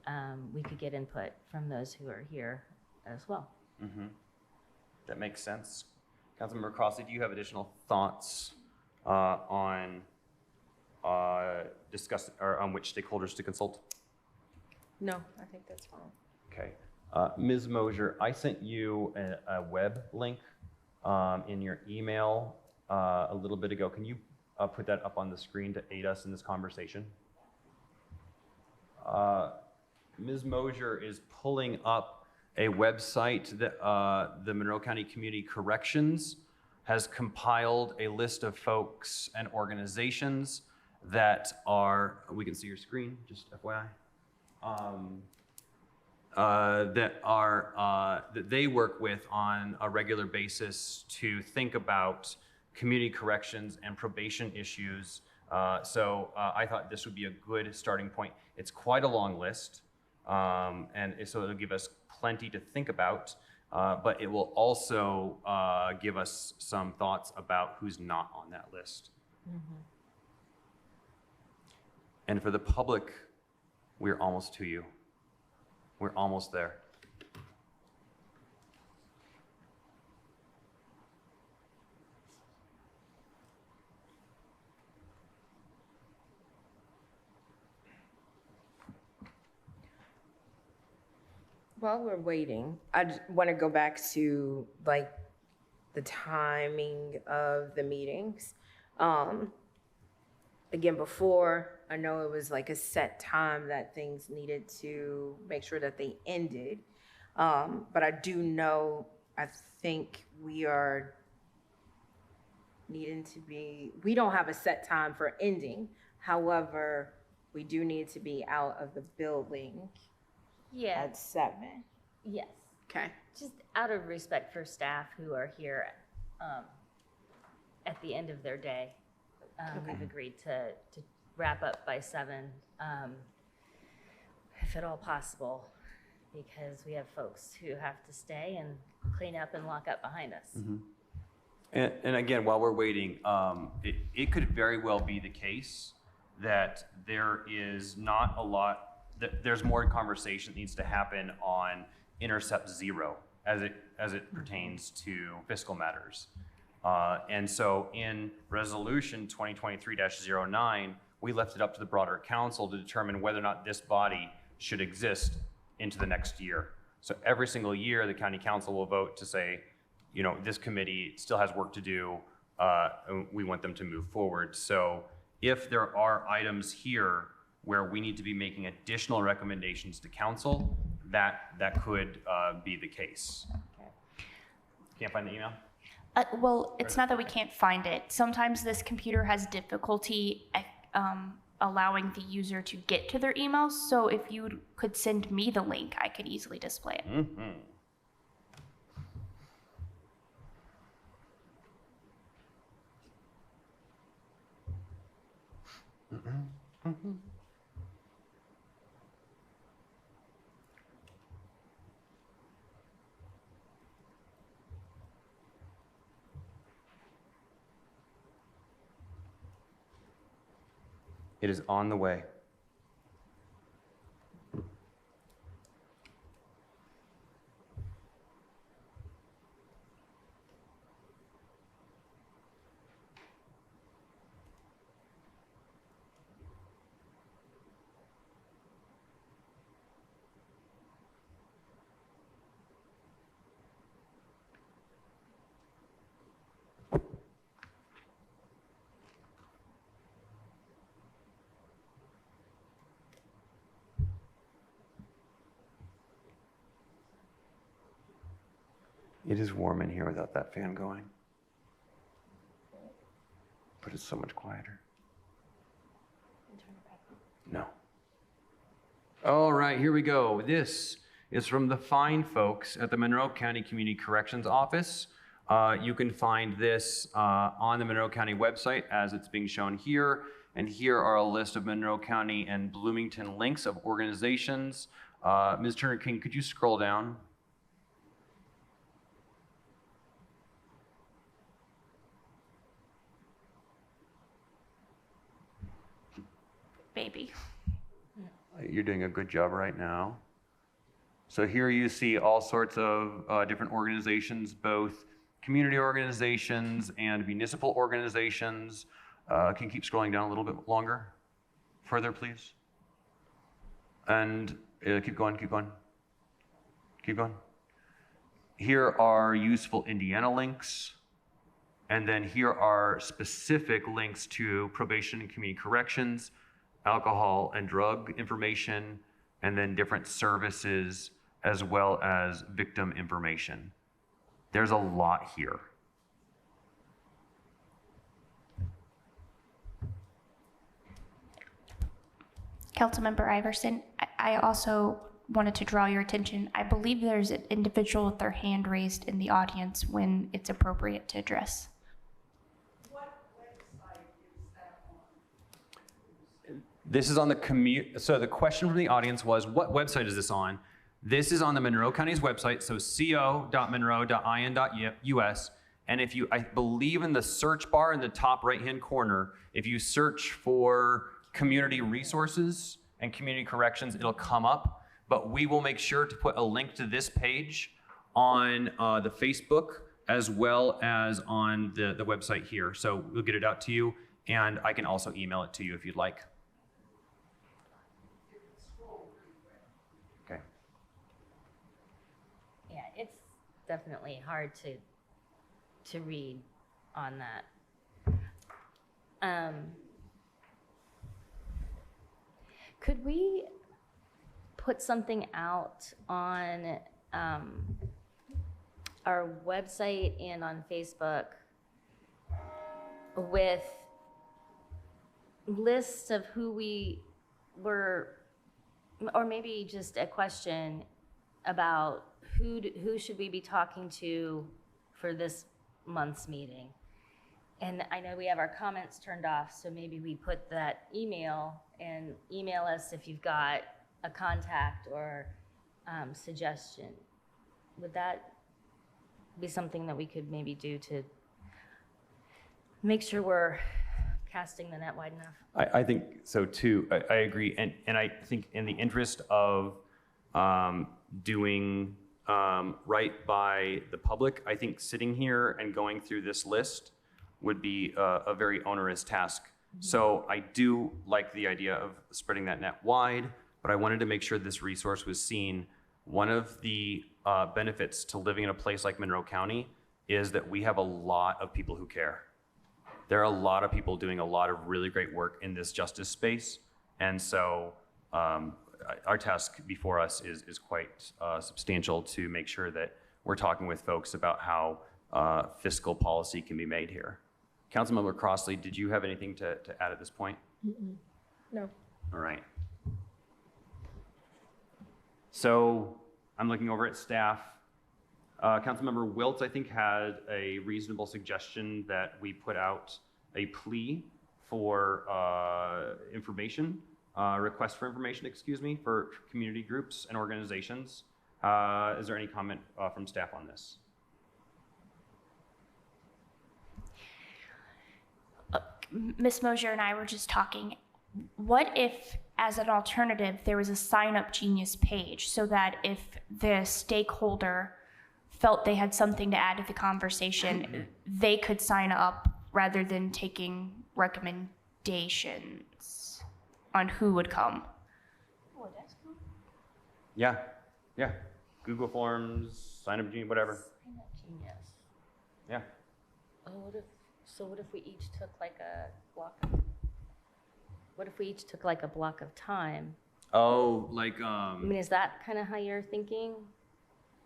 we could get input from those who are here as well. That makes sense. Councilmember Crossley, do you have additional thoughts on on which stakeholders to consult? No, I think that's fine. Okay. Ms. Mosier, I sent you a web link in your email a little bit ago. Can you put that up on the screen to aid us in this conversation? Ms. Mosier is pulling up a website that the Monroe County Community Corrections has compiled a list of folks and organizations that are, we can see your screen, just FYI, that they work with on a regular basis to think about community corrections and probation issues. So I thought this would be a good starting point. It's quite a long list, and so it'll give us plenty to think about, but it will also give us some thoughts about who's not on that list. And for the public, we're almost to you. We're almost there. While we're waiting, I just want to go back to like the timing of the meetings. Again, before, I know it was like a set time that things needed to make sure that they ended. But I do know, I think we are needing to be, we don't have a set time for ending. However, we do need to be out of the building Yeah. at 7. Yes. Okay. Just out of respect for staff who are here at the end of their day. We've agreed to wrap up by 7, if at all possible, because we have folks who have to stay and clean up and lock up behind us. And again, while we're waiting, it could very well be the case that there is not a lot, that there's more conversation that needs to happen on Intercept 0 as it pertains to fiscal matters. And so in resolution 2023-09, we left it up to the broader council to determine whether or not this body should exist into the next year. So every single year, the county council will vote to say, you know, this committee still has work to do. We want them to move forward. So if there are items here where we need to be making additional recommendations to council, that could be the case. Can't find the email? Well, it's not that we can't find it. Sometimes this computer has difficulty allowing the user to get to their emails. So if you could send me the link, I could easily display it. Mm-hmm. It is on the way. It is warm in here without that fan going. But it's so much quieter. No. All right, here we go. This is from the fine folks at the Monroe County Community Corrections Office. You can find this on the Monroe County website as it's being shown here. And here are a list of Monroe County and Bloomington links of organizations. Ms. Turner King, could you scroll down? Baby. You're doing a good job right now. So here you see all sorts of different organizations, both community organizations and municipal organizations. Can you keep scrolling down a little bit longer? Further, please. And keep going, keep going. Keep going. Here are useful Indiana links. And then here are specific links to probation and community corrections, alcohol and drug information, and then different services, as well as victim information. There's a lot here. Councilmember Iverson, I also wanted to draw your attention. I believe there's an individual with their hand raised in the audience when it's appropriate to address. This is on the so the question from the audience was, what website is this on? This is on the Monroe County's website, so co.monroe.in.us. And if you, I believe in the search bar in the top right-hand corner, if you search for community resources and community corrections, it'll come up. But we will make sure to put a link to this page on the Facebook as well as on the website here. So we'll get it out to you, and I can also email it to you if you'd like. Okay. Yeah, it's definitely hard to read on that. Could we put something out on our website and on Facebook with lists of who we were, or maybe just a question about who should we be talking to for this month's meeting? And I know we have our comments turned off, so maybe we put that email and email us if you've got a contact or suggestion. Would that be something that we could maybe do to make sure we're casting the net wide enough? I think so too. I agree. And I think in the interest of doing right by the public. I think sitting here and going through this list would be a very onerous task. So I do like the idea of spreading that net wide, but I wanted to make sure this resource was seen. One of the benefits to living in a place like Monroe County is that we have a lot of people who care. There are a lot of people doing a lot of really great work in this justice space. And so our task before us is quite substantial to make sure that we're talking with folks about how fiscal policy can be made here. Councilmember Crossley, did you have anything to add at this point? No. All right. So I'm looking over at staff. Councilmember Wiltz, I think, had a reasonable suggestion that we put out a plea for information, request for information, excuse me, for community groups and organizations. Is there any comment from staff on this? Ms. Mosier and I were just talking. What if, as an alternative, there was a Sign Up Genius page so that if the stakeholder felt they had something to add to the conversation, they could sign up rather than taking recommendations on who would come? Oh, that's cool. Yeah. Google Forms, sign up, whatever. Sign up genius. Yeah. Oh, what if we each took like a block of time? Oh, like I mean, is that kind of how you're thinking?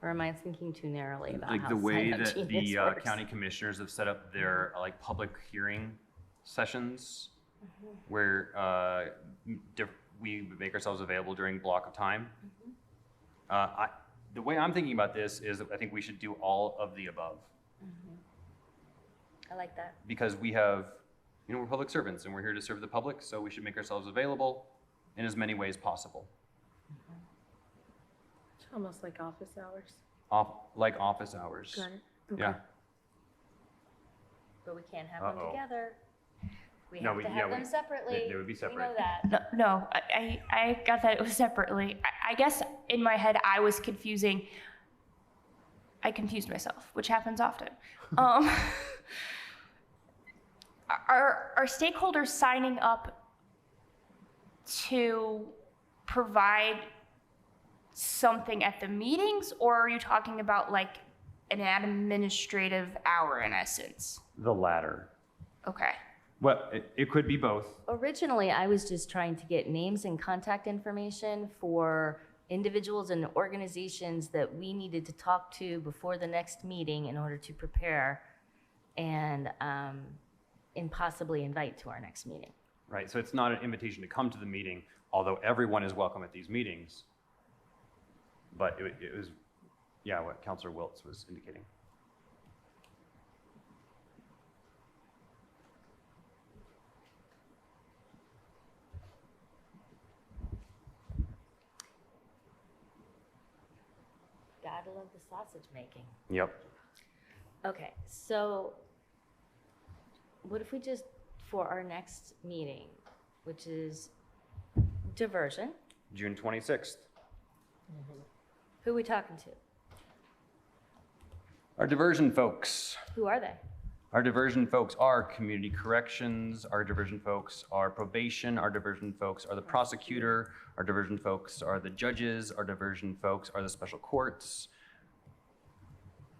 Or am I thinking too narrowly about like how the way Sign Up that Genius the works? county commissioners have set up their like public hearing sessions, where we make ourselves available during block of time. The way I'm thinking about this is that I think we should do all of the above, I like that. because we have, we're public servants and we're here to serve the public, so we should make ourselves available in as many ways possible. It's almost like office hours. Like office hours. Got it. Yeah. But we can't have them Uh-oh. together. We No, have to have them separately. they would be We separate. know that. No, I got that it was separately. I guess in my head I was confusing. I confused myself, which happens often. Are stakeholders signing up to provide something at the meetings, or are you talking about like an administrative hour in essence? The latter. Okay. Well, it could be both. Originally, I was just trying to get names and contact information for individuals and organizations that we needed to talk to before the next meeting in order to prepare and possibly invite to our next meeting. Right, so it's not an invitation to come to the meeting, although everyone is welcome at these meetings. But it was, yeah, what Councilor Wiltz was indicating. Gotta love the sausage making. Yep. Okay, so what if we just, for our next meeting, which is diversion, June 26th. who are we talking to? Our diversion folks. Who are they? Our diversion folks are community corrections. Our diversion folks are probation. Our diversion folks are the prosecutor. Our diversion folks are the judges. Our diversion folks are the special courts.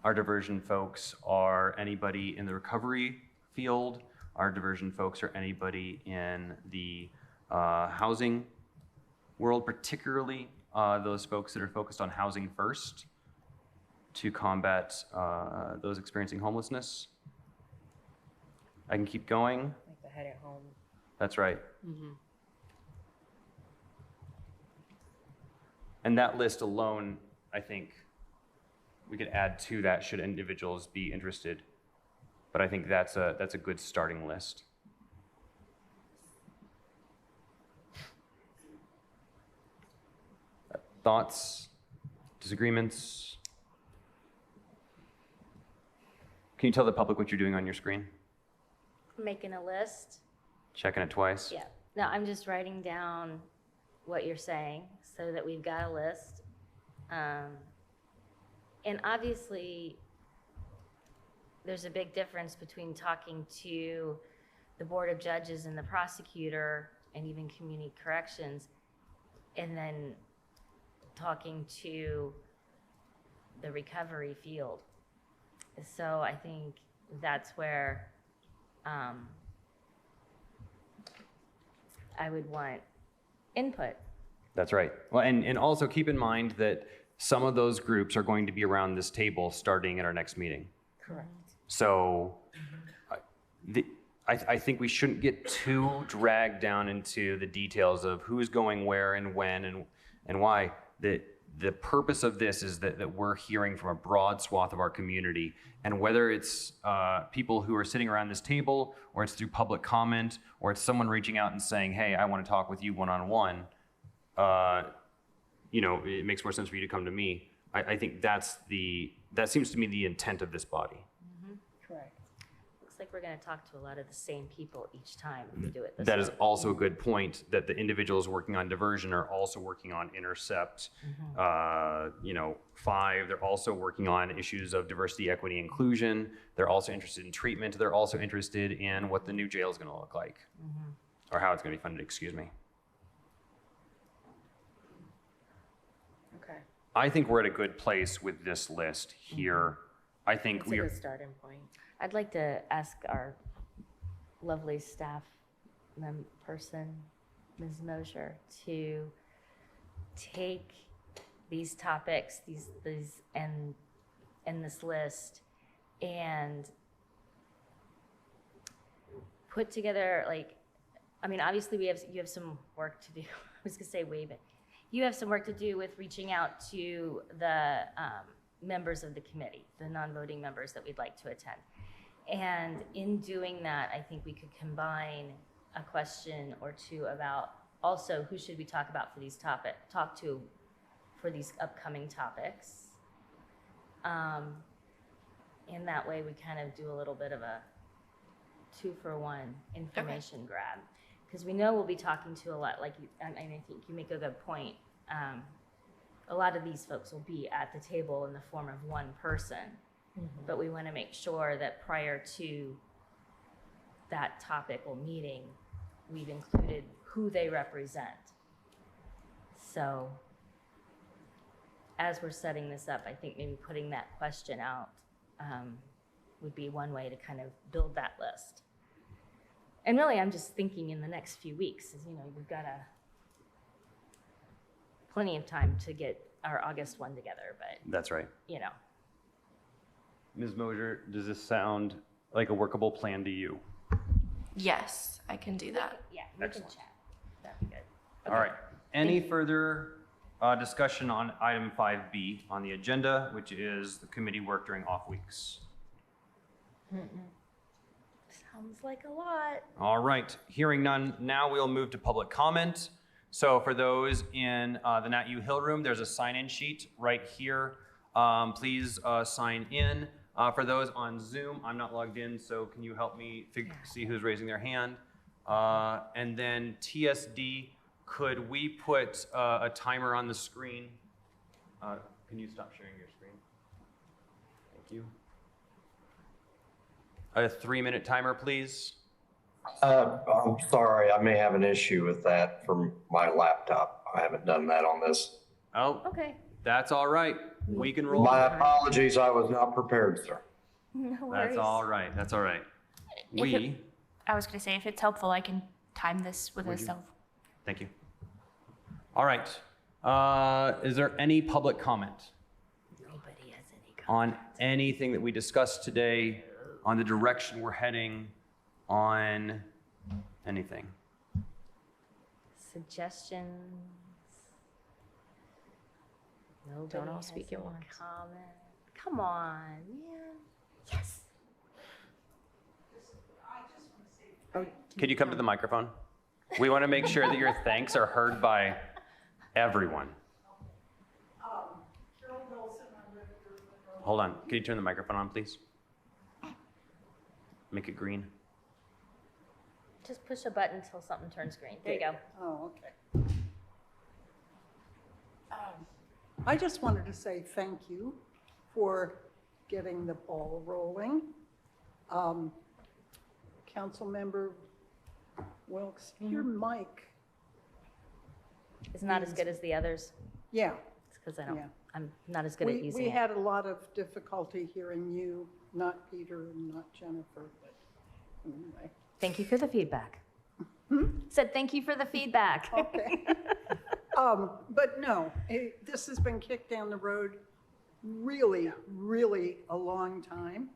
Our diversion folks are anybody in the recovery field. Our diversion folks are anybody in the housing world, particularly those folks that are focused on housing first to combat those experiencing homelessness. I can keep going. Like the head at home. That's right. And that list alone, I think we could add to that should individuals be interested. But I think that's a good starting list. Thoughts? Disagreements? Can you tell the public what you're doing on your screen? Making a list? Checking it twice? Yeah. No, I'm just writing down what you're saying so that we've got a list. And obviously, there's a big difference between talking to the Board of Judges and the prosecutor and even community corrections, and then talking to the recovery field. So I think that's where I would want input. That's right. Well, and also keep in mind that some of those groups are going to be around this table starting at our next meeting. Correct. So I think we shouldn't get too dragged down into the details of who's going where and when and why. The purpose of this is that we're hearing from a broad swath of our community, and whether it's people who are sitting around this table, or it's through public comment, or it's someone reaching out and saying, hey, I want to talk with you one-on-one, it makes more sense for you to come to me. I think that seems to me the intent of this body. Correct. Looks like we're going to talk to a lot of the same people each time we do it this That way. is also a good point, that the individuals working on diversion are also working on intercept, 5. They're also working on issues of diversity, equity, inclusion. They're also interested in treatment. They're also interested in what the new jail is going to look like, or how it's going to be funded, excuse me. Okay. I think we're at a good place with this list here. I think It's a we are. good starting point. I'd like to ask our lovely staff person, Ms. Mosher, to take these topics, these and this list, and put together obviously you have some work to do. I was gonna say wave it. You have some work to do with reaching out to the members of the committee, the non-voting members that we'd like to attend. And in doing that, I think we could combine a question or two about also who should we talk about for these for these upcoming topics. In that way, we kind of do a little bit of a 2-for-1 information grab. Because we know we'll be talking to a lot, and I think you make a good point. A lot of these folks will be at the table in the form of one person, but we want to make sure that prior to that topic or meeting, we've included who they represent. So as we're setting this up, I think maybe putting that question out would be one way to kind of build that list. And really, I'm just thinking in the next few weeks, we've got plenty of time to get our August one together, but, That's right. Ms. Mosher, does this sound like a workable plan to you? Yes, I can do that. yeah, we can chat. That'd be good. All right. Any further discussion on item 5B on the agenda, which is the committee work during off weeks? Sounds like a lot. All right. Hearing none, now we'll move to public comment. So for those in the Nat U Hill room, there's a sign-in sheet right here. Please sign in. For those on Zoom, I'm not logged in, so can you help me see who's raising their hand? And then TSD, could we put a timer on the screen? Can you stop sharing your screen? Thank you. A 3-minute timer, please. I'm sorry, I may have an issue with that from my laptop. I haven't done that on this. Oh, Okay. that's all right. We can roll. My apologies, I was not prepared, sir. No worries. That's all right. That's all right. I was going to say, if it's helpful, I can time this with Would you? myself. Thank you. All right. Is there any public comment Nobody has any comments. on anything that we discussed today, on the direction we're heading, on anything? Suggestions? Nobody Don't all has speak at any once. comment. Come on, man. Yes. Could you come to the microphone? We want to make sure that your thanks are heard by everyone. Hold on. Can you turn the microphone on, please? Make it green. Just push a button until something turns green. There you go. Oh, okay. I just wanted to say thank you for getting the ball rolling. Councilmember Wilkes, your mic, It's not as good as the others. yeah. It's because Yeah. I'm not as good at using We it. had a lot of difficulty hearing you, not Peter and not Jennifer, but anyway. Thank you for the feedback. Said thank you for the feedback. Okay. But no, this has been kicked down the road really, really a long time.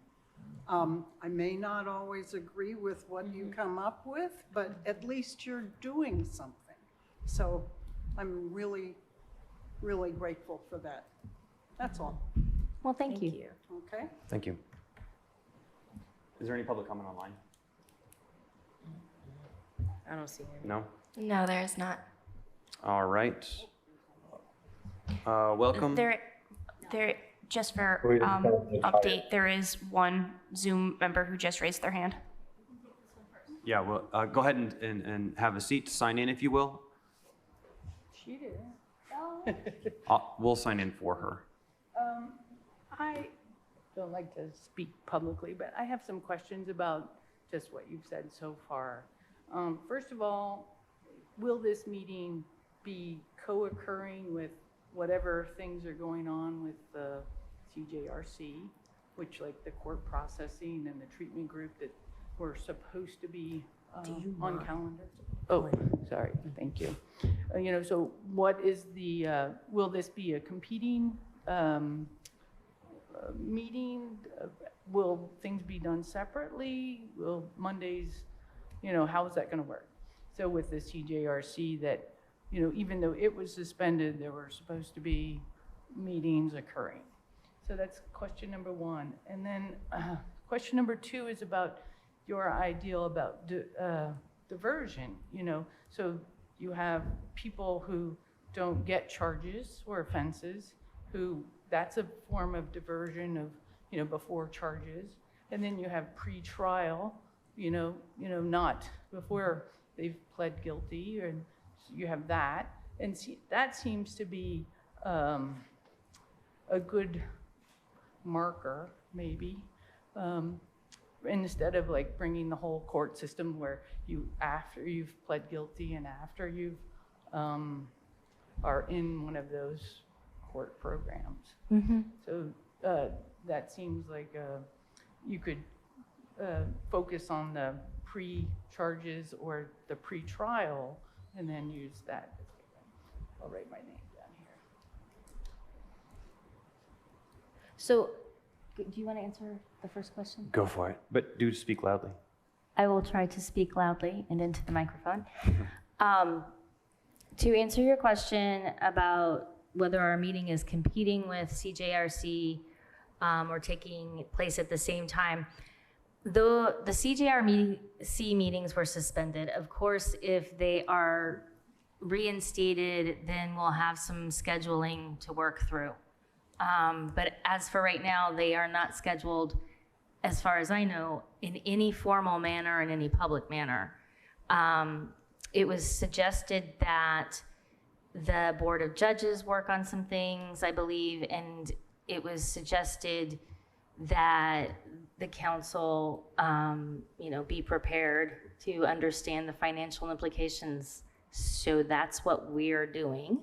I may not always agree with what you come up with, but at least you're doing something. So I'm really, really grateful for that. That's all, Well, thank you. okay? Thank you. Is there any public comment online? I don't see it. No? No, there's not. All right. Welcome. There, just for We just have to update, there is one Zoom member who just raised their hand. Yeah, well, go ahead and have a seat, sign in if you will. She did. We'll sign in for her. I don't like to speak publicly, but I have some questions about just what you've said so far. First of all, will this meeting be co-occurring with whatever things are going on with the CJRC, which like the court processing and the treatment group that were supposed to be on calendar? Oh, sorry, thank you. So what is the, will this be a competing meeting? Will things be done separately? Will Mondays, how is that gonna work? So with the CJRC that, even though it was suspended, there were supposed to be meetings occurring. So that's question number one. And then question number two is about your ideal about diversion, So you have people who don't get charges or offenses, who that's a form of diversion of, before charges. And then you have pre-trial, not before they've pled guilty, and you have that. And that seems to be a good marker, maybe, instead of like bringing the whole court system where after you've pled guilty and after you've are in one of those court programs. So that seems like you could focus on the pre-charges or the pre-trial and then use that. I'll write my name down here. So, do you want to answer the first question? Go for it. But do speak loudly. I will try to speak loudly and into the microphone. To answer your question about whether our meeting is competing with CJRC or taking place at the same time, though the CJRC meetings were suspended, of course, if they are reinstated, then we'll have some scheduling to work through. But as for right now, they are not scheduled, as far as I know, in any formal manner, in any public manner. It was suggested that the Board of Judges work on some things, I believe, and it was suggested that the council, be prepared to understand the financial implications. So that's what we're doing.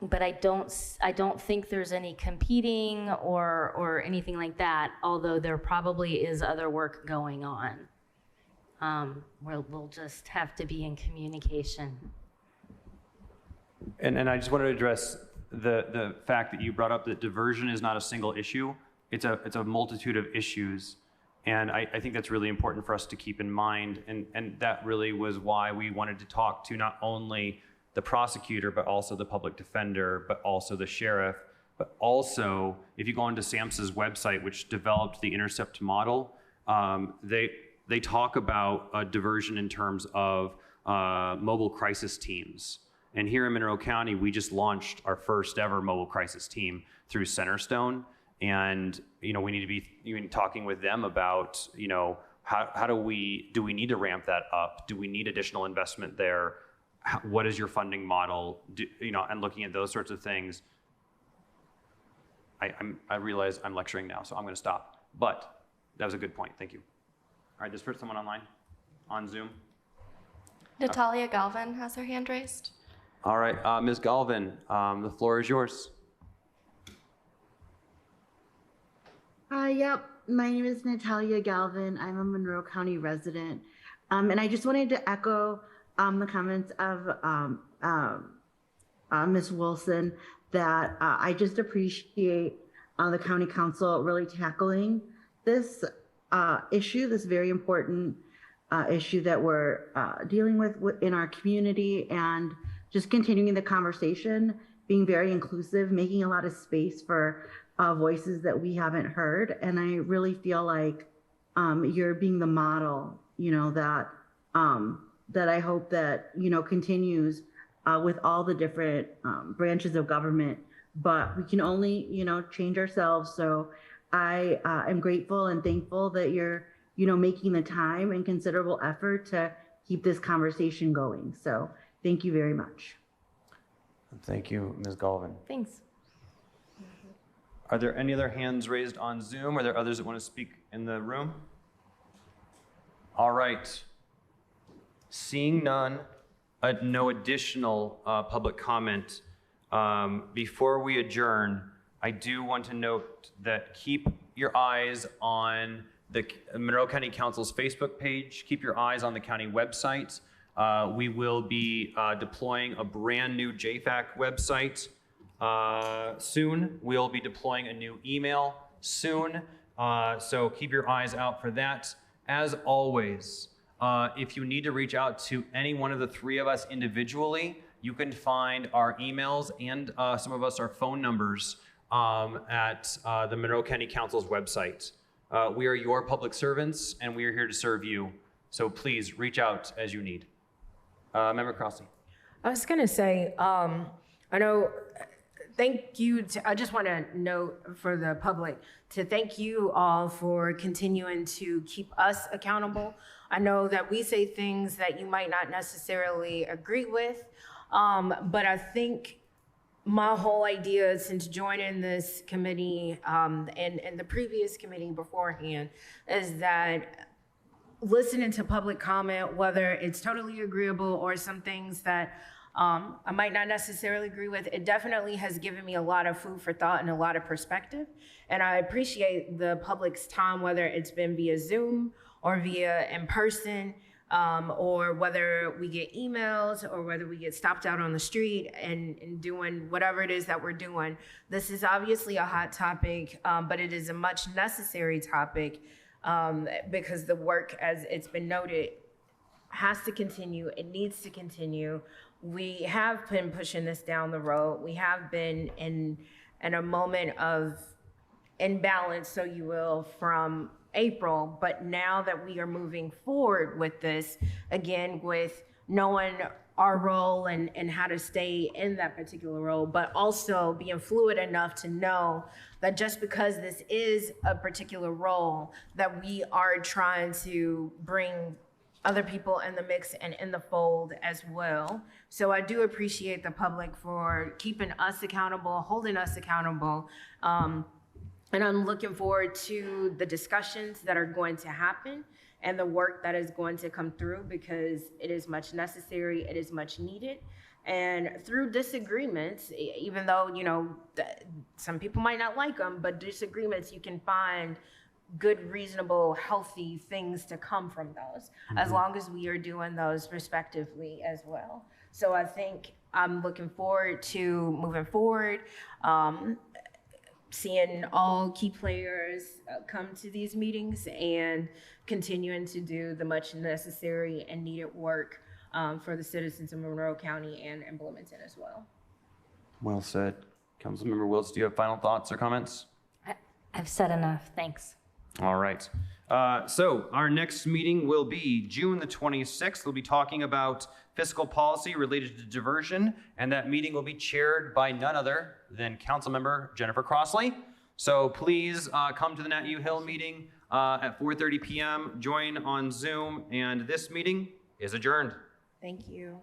But I don't think there's any competing or anything like that, although there probably is other work going on. We'll just have to be in communication. And I just wanted to address the fact that you brought up that diversion is not a single issue. It's a multitude of issues. And I think that's really important for us to keep in mind. And that really was why we wanted to talk to not only the prosecutor, but also the public defender, but also the sheriff. But also, if you go onto SAMHSA's website, which developed the Intercept model, they talk about diversion in terms of mobile crisis teams. And here in Monroe County, we just launched our first ever mobile crisis team through Centerstone. And, we need to be even talking with them about, how do we need to ramp that up? Do we need additional investment there? What is your funding model? And looking at those sorts of things. I realize I'm lecturing now, so I'm going to stop. But that was a good point. Thank you. All right, there's someone online on Zoom. Natalia Galvin has her hand raised. All right, Ms. Galvin, the floor is yours. Yep. My name is Natalia Galvin. I'm a Monroe County resident. And I just wanted to echo the comments of Ms. Wilson that I just appreciate the County Council really tackling this issue, this very important issue that we're dealing with in our community, and just continuing the conversation, being very inclusive, making a lot of space for voices that we haven't heard. And I really feel like you're being the model, that I hope that, continues with all the different branches of government. But we can only, change ourselves. So I am grateful and thankful that you're, making the time and considerable effort to keep this conversation going. So thank you very much. Thank you, Ms. Galvin. Thanks. Are there any other hands raised on Zoom? Are there others that want to speak in the room? All right. Seeing none, no additional public comment. Before we adjourn, I do want to note that keep your eyes on the Monroe County Council's Facebook page. Keep your eyes on the county website. We will be deploying a brand new JFAC website soon. We'll be deploying a new email soon. So keep your eyes out for that. As always, if you need to reach out to any one of the three of us individually, you can find our emails and some of us our phone numbers at the Monroe County Council's website. We are your public servants, and we are here to serve you. So please reach out as you need. Member Crossley. I was going to say, I know, thank you. I just want to note for the public to thank you all for continuing to keep us accountable. I know that we say things that you might not necessarily agree with, but I think my whole idea since joining this committee and the previous committee beforehand is that listening to public comment, whether it's totally agreeable or some things that I might not necessarily agree with, it definitely has given me a lot of food for thought and a lot of perspective. And I appreciate the public's time, whether it's been via Zoom or via in person, or whether we get emails or whether we get stopped out on the street and doing whatever it is that we're doing. This is obviously a hot topic, but it is a much necessary topic because the work, as it's been noted, has to continue. It needs to continue. We have been pushing this down the road. We have been in a moment of imbalance, so you will, from April, but now that we are moving forward with this, again, with knowing our role and how to stay in that particular role, but also being fluid enough to know that just because this is a particular role, that we are trying to bring other people in the mix and in the fold as well. So I do appreciate the public for keeping us accountable, holding us accountable. And I'm looking forward to the discussions that are going to happen and the work that is going to come through, because it is much necessary, it is much needed. And through disagreements, even though, some people might not like them, but disagreements, you can find good, reasonable, healthy things to come from those, as long as we are doing those respectively as well. So I think I'm looking forward to moving forward, seeing all key players come to these meetings and continuing to do the much necessary and needed work for the citizens of Monroe County and Bloomington as well. Well said. Councilmember Wiltz, do you have final thoughts or comments? I've said enough. Thanks. All right. So our next meeting will be June the 26th. We'll be talking about fiscal policy related to diversion, and that meeting will be chaired by none other than Councilmember Jennifer Crossley. So please come to the Nat U Hill meeting at 4:30 p.m. Join on Zoom, and this meeting is adjourned. Thank you.